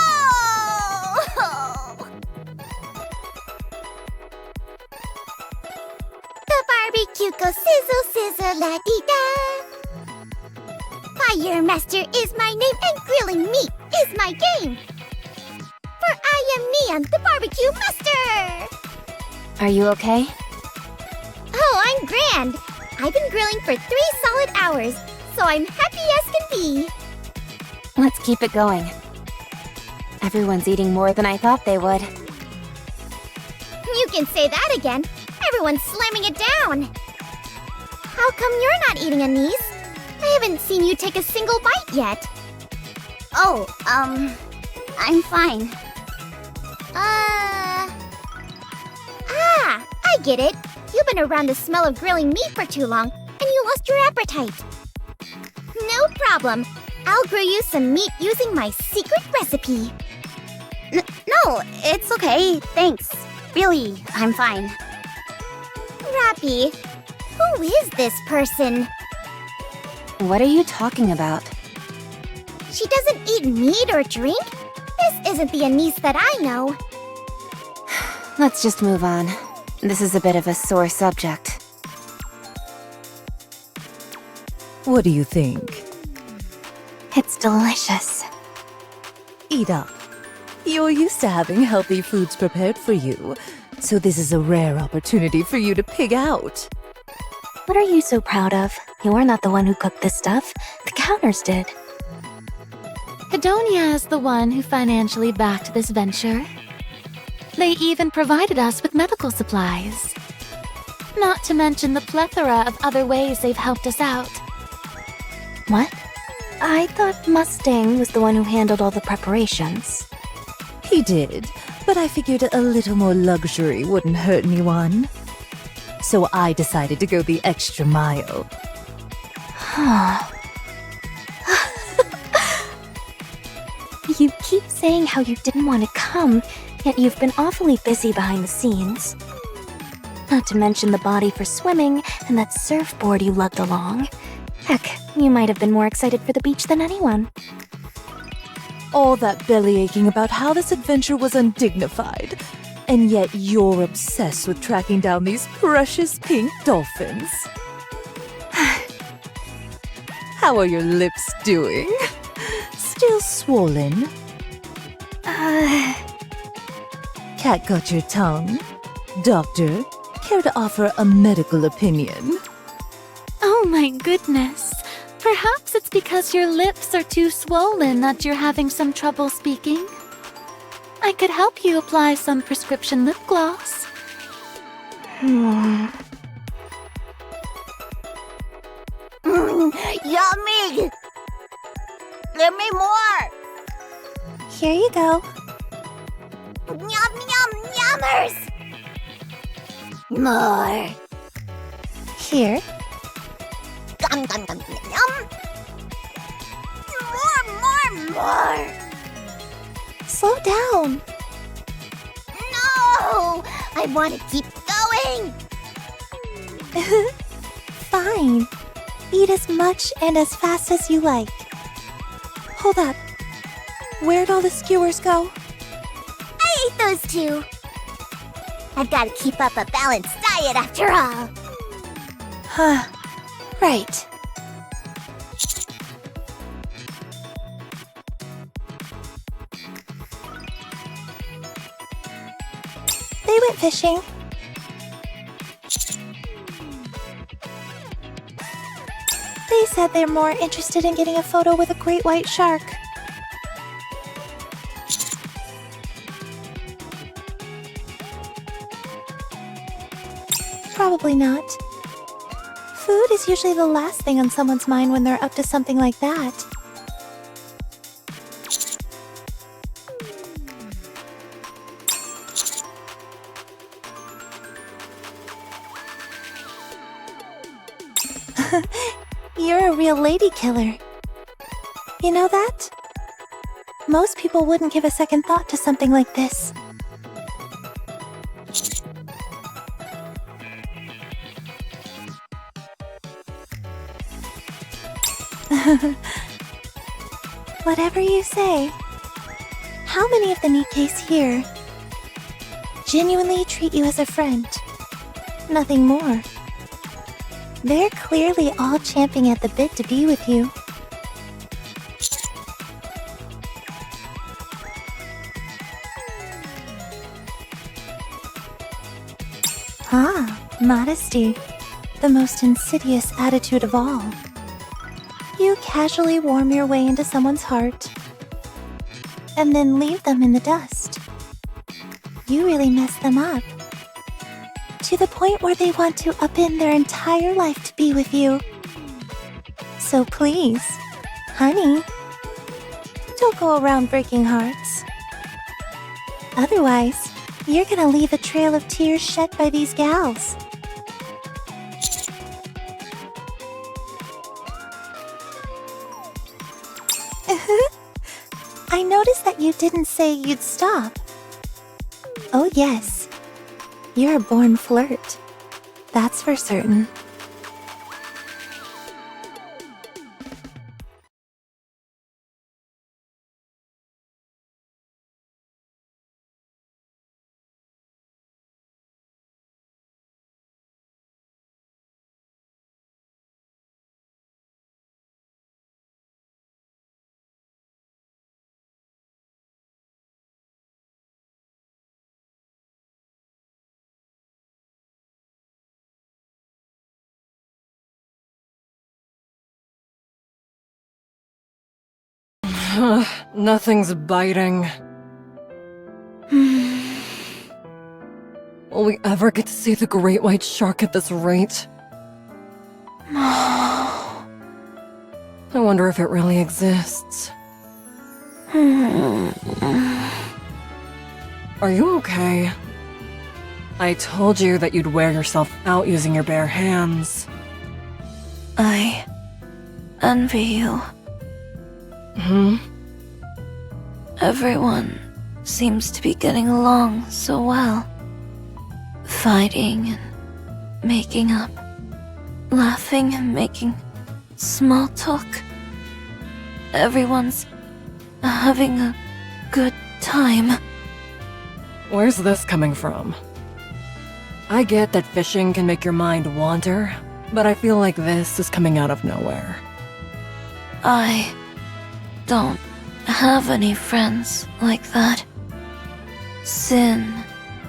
The barbecue goes sizzle, sizzle, la-dee-da. Fire Master is my name and grilling meat is my game. For I am the barbecue master! Are you okay? Oh, I'm grand. I've been grilling for 3 solid hours, so I'm happy as can be. Let's keep it going. Everyone's eating more than I thought they would. You can say that again. Everyone's slamming it down. How come you're not eating, Anise? I haven't seen you take a single bite yet. Oh, I'm fine. I get it. You've been around the smell of grilling meat for too long, and you lost your appetite. No problem. I'll grill you some meat using my secret recipe. No, it's okay. Thanks. Really, I'm fine. Rappy, who is this person? What are you talking about? She doesn't eat meat or drink? This isn't the Anise that I know. Let's just move on. This is a bit of a sore subject. What do you think? It's delicious. Eat up. You're used to having healthy foods prepared for you, so this is a rare opportunity for you to pig out. What are you so proud of? You're not the one who cooked this stuff. The counters did. Hedonia is the one who financially backed this venture. They even provided us with medical supplies. Not to mention the plethora of other ways they've helped us out. What? I thought Mustang was the one who handled all the preparations. He did, but I figured a little more luxury wouldn't hurt anyone. So I decided to go the extra mile. You keep saying how you didn't want to come, yet you've been awfully busy behind the scenes. Not to mention the body for swimming and that surfboard you lugged along. Heck, you might have been more excited for the beach than anyone. All that belly aching about how this adventure was undignified, and yet you're obsessed with tracking down these precious pink dolphins. How are your lips doing? Still swollen? Cat got your tongue? Doctor, care to offer a medical opinion? Oh my goodness. Perhaps it's because your lips are too swollen that you're having some trouble speaking. I could help you apply some prescription lip gloss. Yummy! Give me more! Here you go. Yum, yum, yummers! More. Here. Gum, gum, gum, yum. More. Slow down. No! I want to keep going! Fine. Eat as much and as fast as you like. Hold up. Where'd all the skewers go? I ate those two. I've got to keep up a balanced diet after all. Huh. Right. They went fishing. They said they're more interested in getting a photo with a great white shark. Probably not. Food is usually the last thing on someone's mind when they're up to something like that. You're a real lady killer. You know that? Most people wouldn't give a second thought to something like this. Whatever you say. How many of the Nikkes here genuinely treat you as a friend? Nothing more. They're clearly all champing at the bit to be with you. Modesty. The most insidious attitude of all. You casually warm your way into someone's heart, and then leave them in the dust. You really mess them up. To the point where they want to upend their entire life to be with you. So please, honey, don't go around breaking hearts. Otherwise, you're gonna leave a trail of tears shed by these gals. I noticed that you didn't say you'd stop. Oh yes, you're a born flirt. That's for certain. Nothing's biting. Will we ever get to see the great white shark at this rate? I wonder if it really exists. Are you okay? I told you that you'd wear yourself out using your bare hands. I envy you. Everyone seems to be getting along so well. Fighting and making up. Laughing and making small talk. Everyone's having a good time. Where's this coming from? I get that fishing can make your mind wander, but I feel like this is coming out of nowhere. I don't have any friends like that. Sin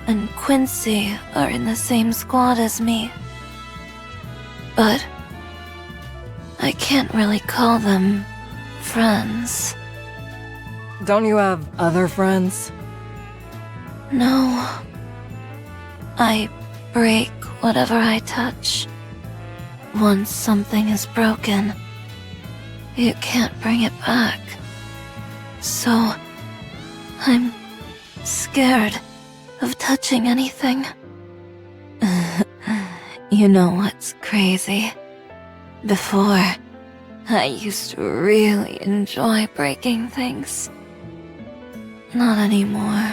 and Quincy are in the same squad as me. But I can't really call them friends. Don't you have other friends? No. I break whatever I touch. Once something is broken, you can't bring it back. So, I'm scared of touching anything. You know what's crazy? Before, I used to really enjoy breaking things. Not anymore.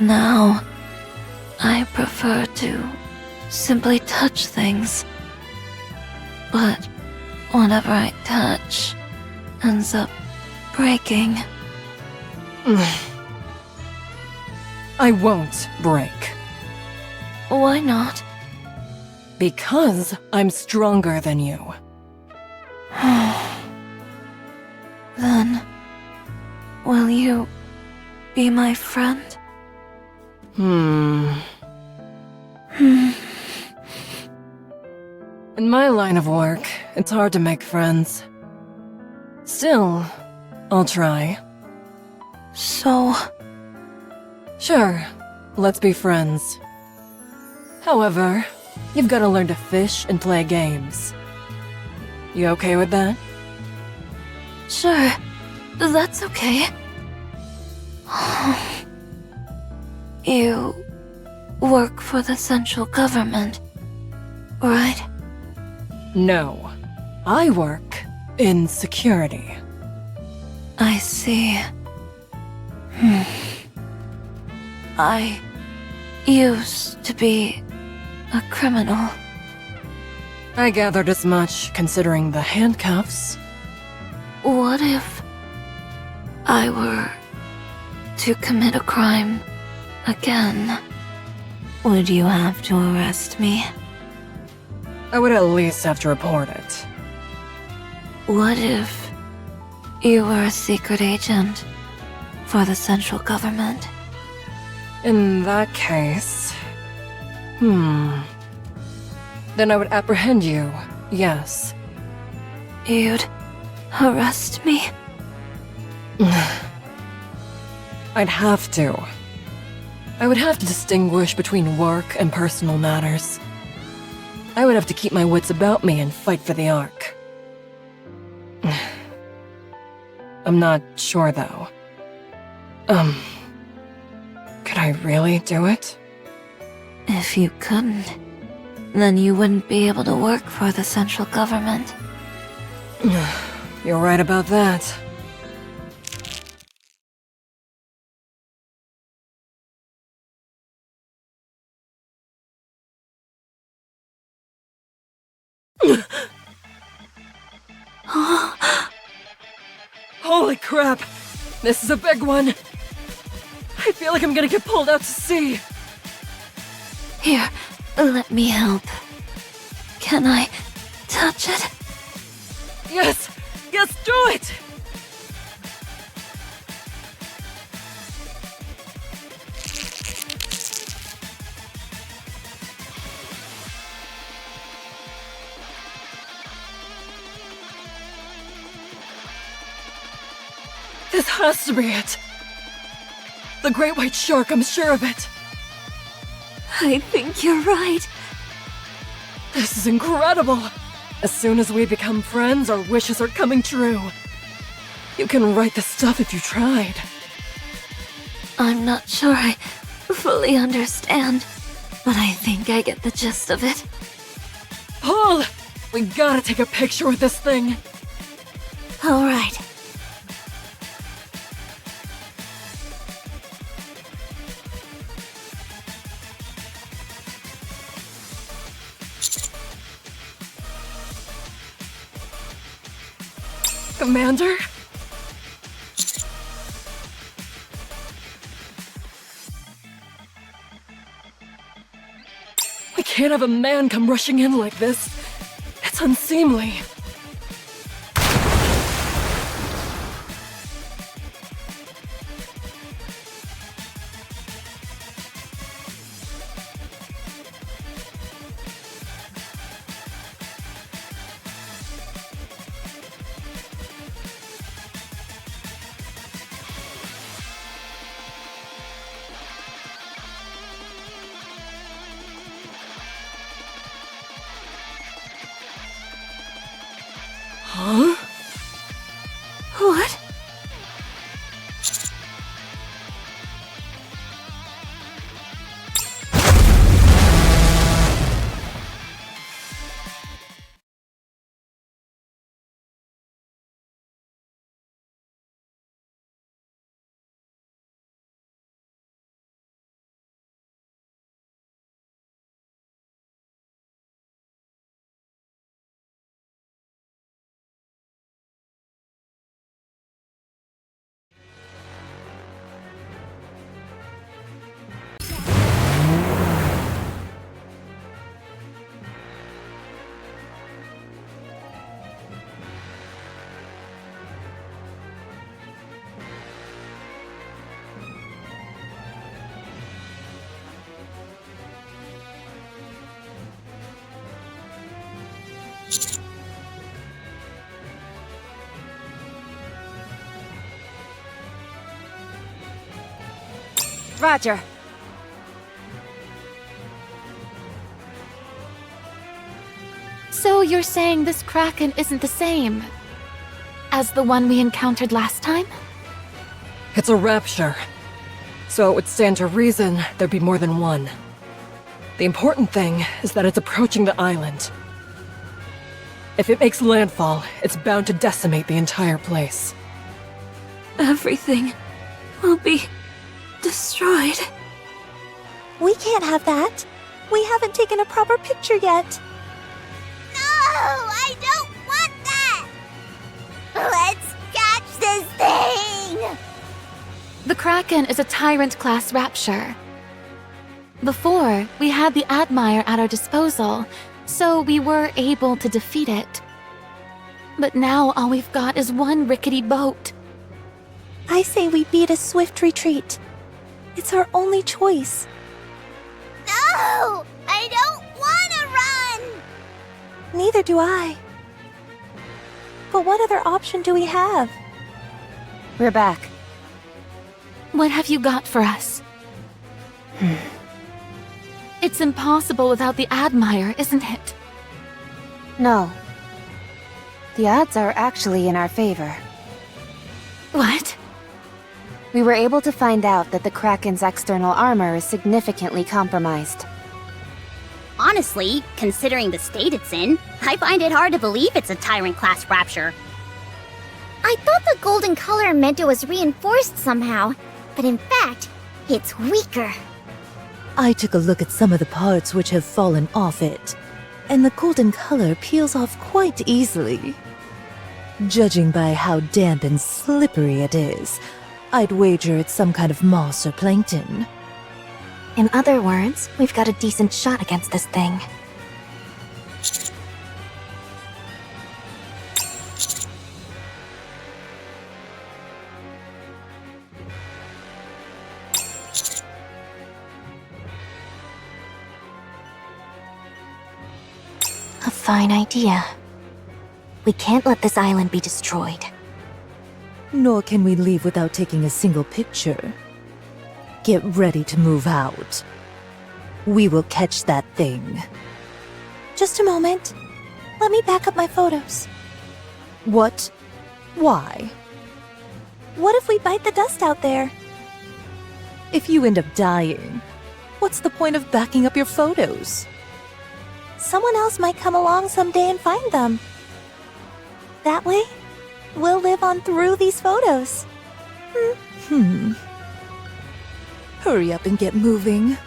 Now, I prefer to simply touch things. But whatever I touch ends up breaking. I won't break. Why not? Because I'm stronger than you. Then, will you be my friend? In my line of work, it's hard to make friends. Still, I'll try. So, Sure, let's be friends. However, you've got to learn to fish and play games. You okay with that? sure, that's okay. You work for the central government, right? No. I work in security. I see. I used to be a criminal. I gathered as much, considering the handcuffs. What if I were to commit a crime again? Would you have to arrest me? I would at least have to report it. What if you were a secret agent for the central government? In that case... Then I would apprehend you, yes. You'd arrest me? I'd have to. I would have to distinguish between work and personal matters. I would have to keep my wits about me and fight for the Ark. I'm not sure, though. Could I really do it? If you couldn't, then you wouldn't be able to work for the central government. You're right about that. Holy crap! This is a big one! I feel like I'm gonna get pulled out to sea! Here, let me help. Can I touch it? Yes! Yes, do it! This has to be it! The great white shark, I'm sure of it! I think you're right. This is incredible! As soon as we become friends, our wishes are coming true. You can write the stuff if you tried. I'm not sure I fully understand, but I think I get the gist of it. Paul! We gotta take a picture with this thing. All right. Commander? We can't have a man come rushing in like this. It's unseemly. Huh? What? Roger. So you're saying this Kraken isn't the same as the one we encountered last time? It's a rapture. So it would stand to reason there'd be more than one. The important thing is that it's approaching the island. If it makes landfall, it's bound to decimate the entire place. Everything will be destroyed. We can't have that. We haven't taken a proper picture yet. No, I don't want that! Let's catch this thing! The Kraken is a Tyrant-class rapture. Before, we had the Admire at our disposal, so we were able to defeat it. But now all we've got is one rickety boat. I say we beat a swift retreat. It's our only choice. No! I don't want to run! Neither do I. But what other option do we have? We're back. What have you got for us? It's impossible without the Admire, isn't it? No. The odds are actually in our favor. What? We were able to find out that the Kraken's external armor is significantly compromised. Honestly, considering the state it's in, I find it hard to believe it's a Tyrant-class rapture. I thought the golden color meant it was reinforced somehow, but in fact, it's weaker. I took a look at some of the parts which have fallen off it, and the golden color peels off quite easily. Judging by how damp and slippery it is, I'd wager it's some kind of moss or plankton. In other words, we've got a decent shot against this thing. A fine idea. We can't let this island be destroyed. Nor can we leave without taking a single picture. Get ready to move out. We will catch that thing. Just a moment. Let me back up my photos. What? Why? What if we bite the dust out there? If you end up dying, what's the point of backing up your photos? Someone else might come along someday and find them. That way, we'll live on through these photos. Hurry up and get moving.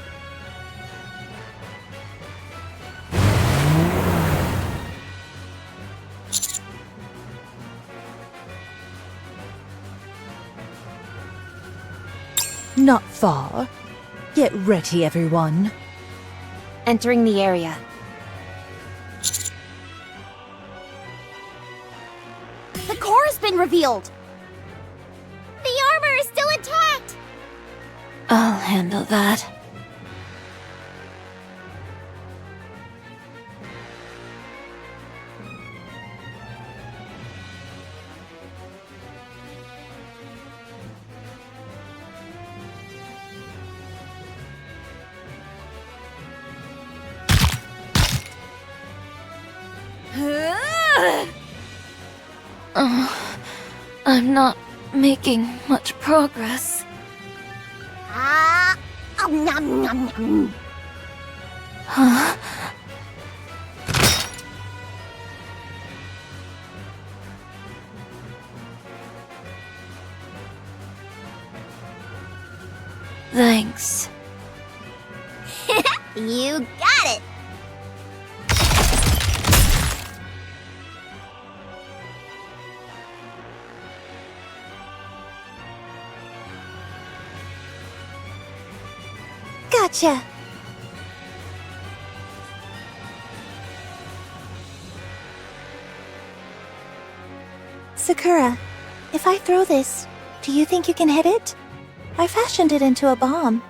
Not far. Get ready, everyone. Entering the area. The core has been revealed! The armor is still intact! I'll handle that. I'm not making much progress. Nom nom nom. Huh? Thanks. You got it! Gotcha! Sakura, if I throw this, do you think you can hit it? I fashioned it into a bomb.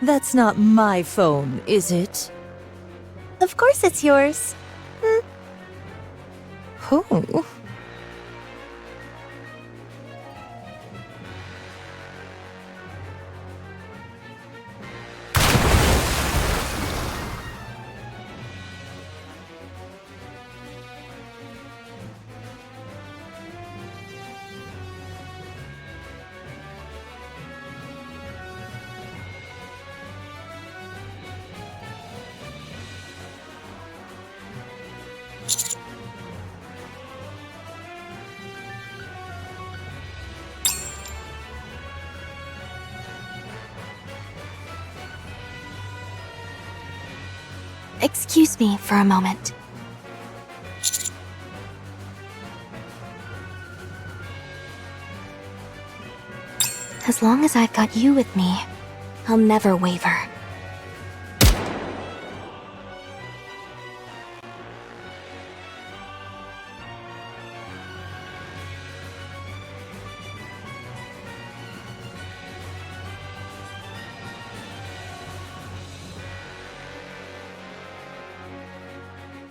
That's not my phone, is it? Of course it's yours. Oh. Excuse me for a moment. As long as I've got you with me, I'll never waver.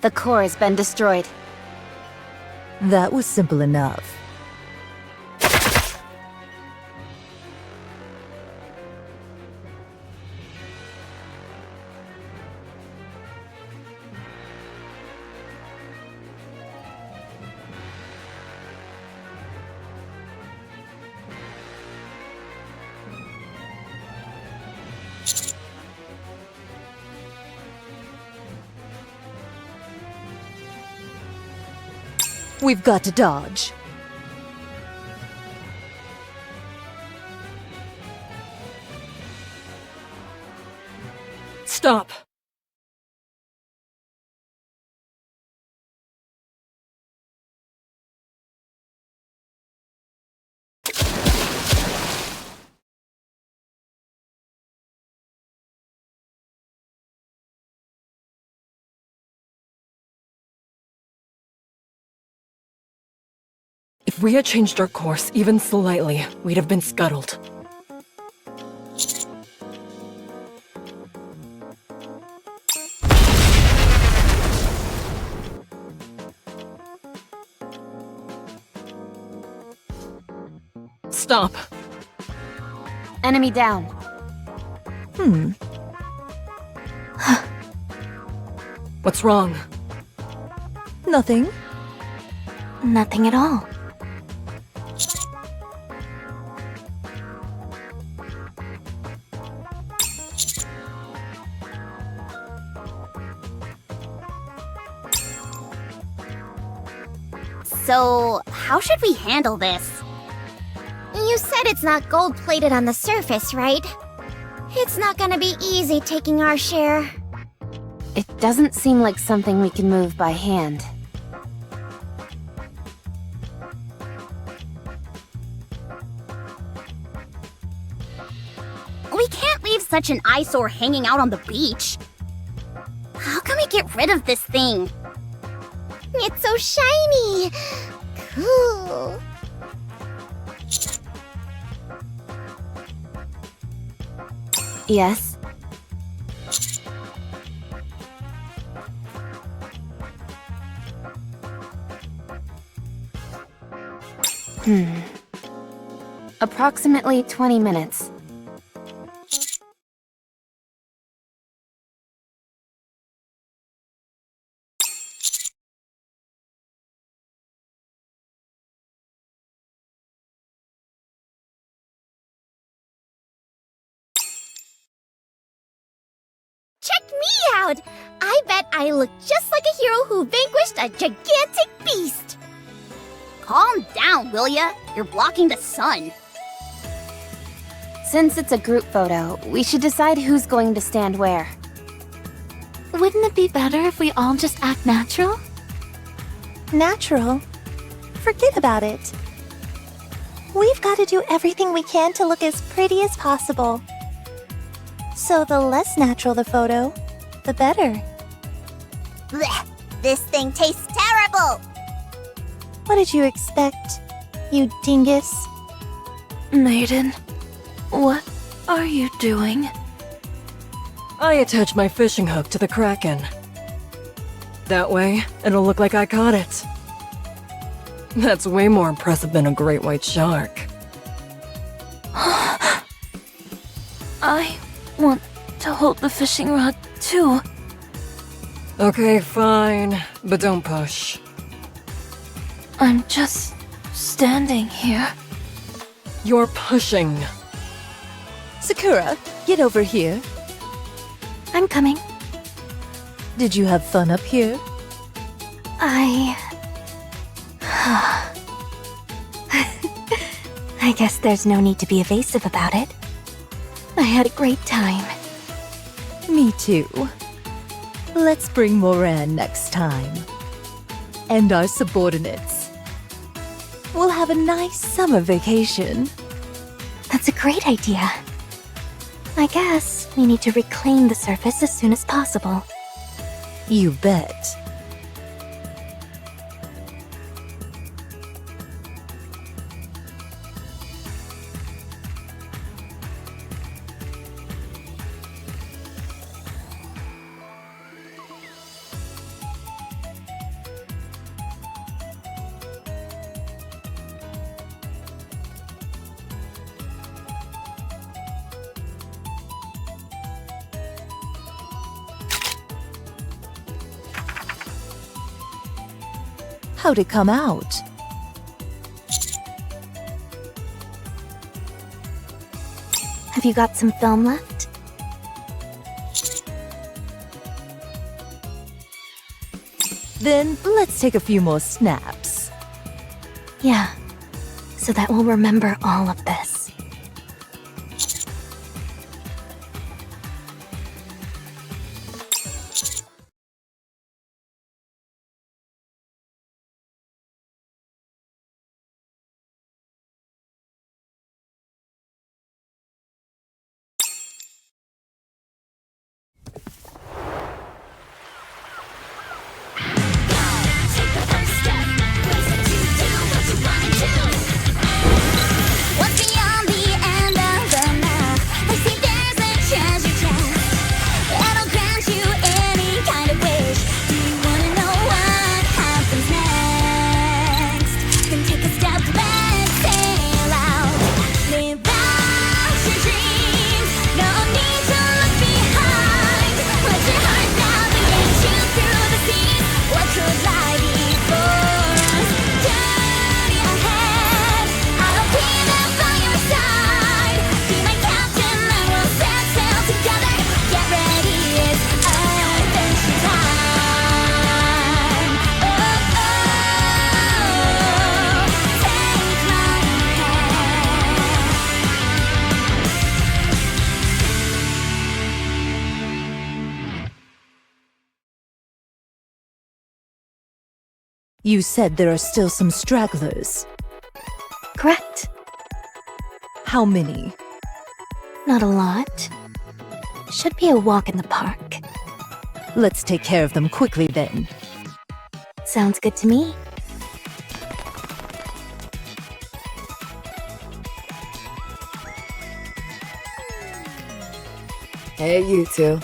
The core has been destroyed. That was simple enough. We've got to dodge. Stop! If we had changed our course even slightly, we'd have been scuttled. Stop! Enemy down. What's wrong? Nothing? Nothing at all. So, how should we handle this? You said it's not gold-plated on the surface, right? It's not gonna be easy taking our share. It doesn't seem like something we can move by hand. We can't leave such an eyesore hanging out on the beach. How can we get rid of this thing? It's so shiny! Cool. Yes? Approximately 20 minutes. Check me out! I bet I look just like a hero who vanquished a gigantic beast! Calm down, will ya? You're blocking the sun. Since it's a group photo, we should decide who's going to stand where. Wouldn't it be better if we all just act natural? Natural? Forget about it. We've got to do everything we can to look as pretty as possible. So the less natural the photo, the better. Blech! This thing tastes terrible! What did you expect, you dingus? Maiden, what are you doing? I attach my fishing hook to the kraken. That way, it'll look like I caught it. That's way more impressive than a great white shark. I want to hold the fishing rod too. Okay, fine, but don't push. I'm just standing here. You're pushing. Sakura, get over here. I'm coming. Did you have fun up here? I guess there's no need to be evasive about it. I had a great time. Me too. Let's bring Moran next time. And our subordinates. We'll have a nice summer vacation. That's a great idea. I guess we need to reclaim the surface as soon as possible. You bet. How'd it come out? Have you got some film left? Then let's take a few more snaps. Yeah, so that we'll remember all of this. What's beyond You said there are still some stragglers. Correct. How many? Not a lot. Should be a walk in the park. Let's take care of them quickly then. Sounds good to me. Hey, you two.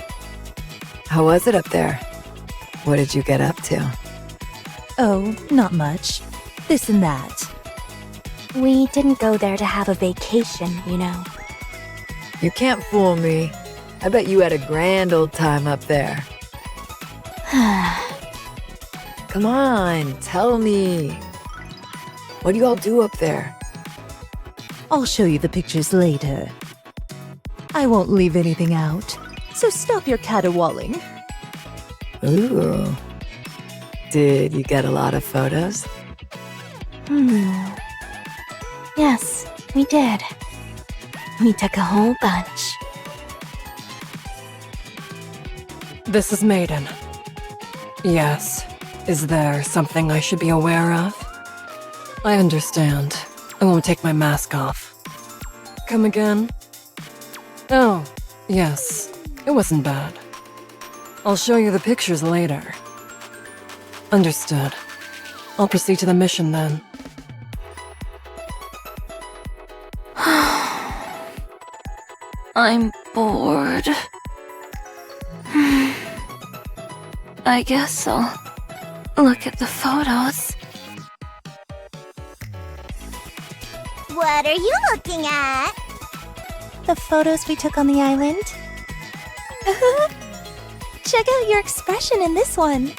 How was it up there? What did you get up to? Oh, not much. This and that. We didn't go there to have a vacation, you know. You can't fool me. I bet you had a grand old time up there. Come on, tell me. What do you all do up there? I'll show you the pictures later. I won't leave anything out, so stop your caterwauling. Ooh. Did you get a lot of photos? Yes, we did. We took a whole bunch. This is Maiden. Yes. Is there something I should be aware of? I understand. I won't take my mask off. Come again? Oh, yes. It wasn't bad. I'll show you the pictures later. Understood. I'll proceed to the mission then. I'm bored. I guess I'll look at the photos. What are you looking at? The photos we took on the island. Check out your expression in this one.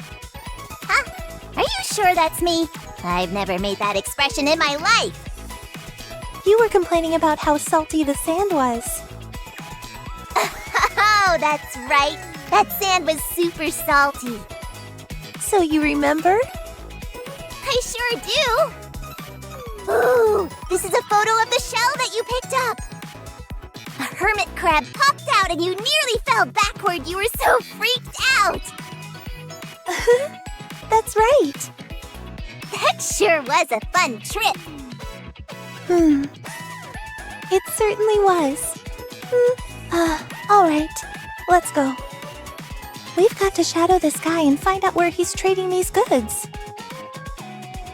Huh? Are you sure that's me? I've never made that expression in my life. You were complaining about how salty the sand was. Oh, that's right. That sand was super salty. So you remember? I sure do. Ooh, this is a photo of the shell that you picked up. A hermit crab popped out and you nearly fell backward. You were so freaked out. That's right. That sure was a fun trip. It certainly was. All right. Let's go. We've got to shadow this guy and find out where he's trading these goods.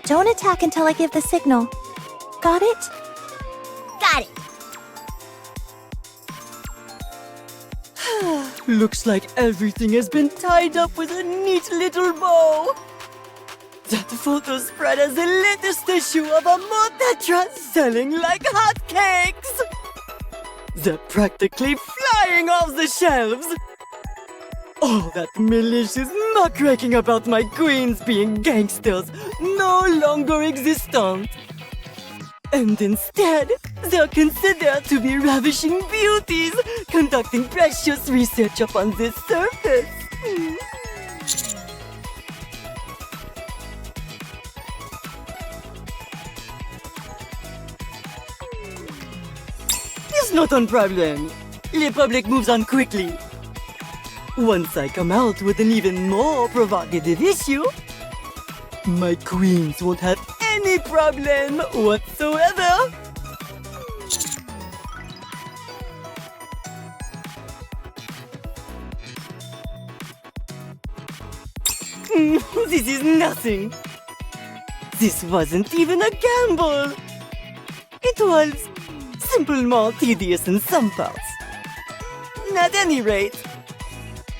Don't attack until I give the signal. Got it? Got it. Looks like everything has been tied up with a neat little bow. That photo spread has the latest issue of a Motetra selling like hotcakes. They're practically flying off the shelves. All that malicious muckraking about my queens being gangsters no longer existent. And instead, they're considered to be ravishing beauties, conducting precious research upon the surface. It's not a problem. The public moves on quickly. Once I come out with an even more provocative issue, my queens won't have any problem whatsoever. This is nothing. This wasn't even a gamble. It was simplement tedious in some parts. At any rate,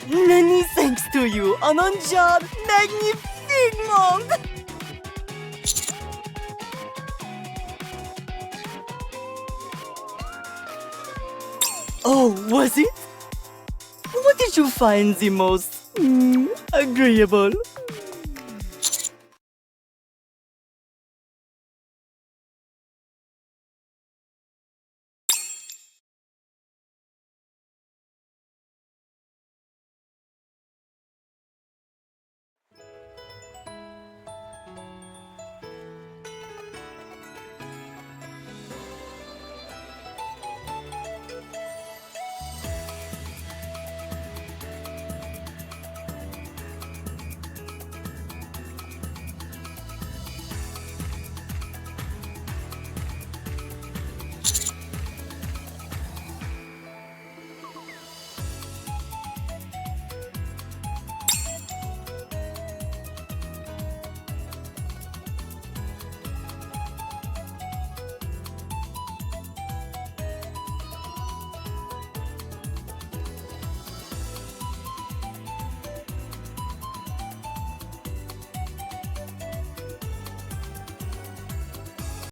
many thanks to you, un job magnifiquement! Oh, was it? What did you find the most agreeable?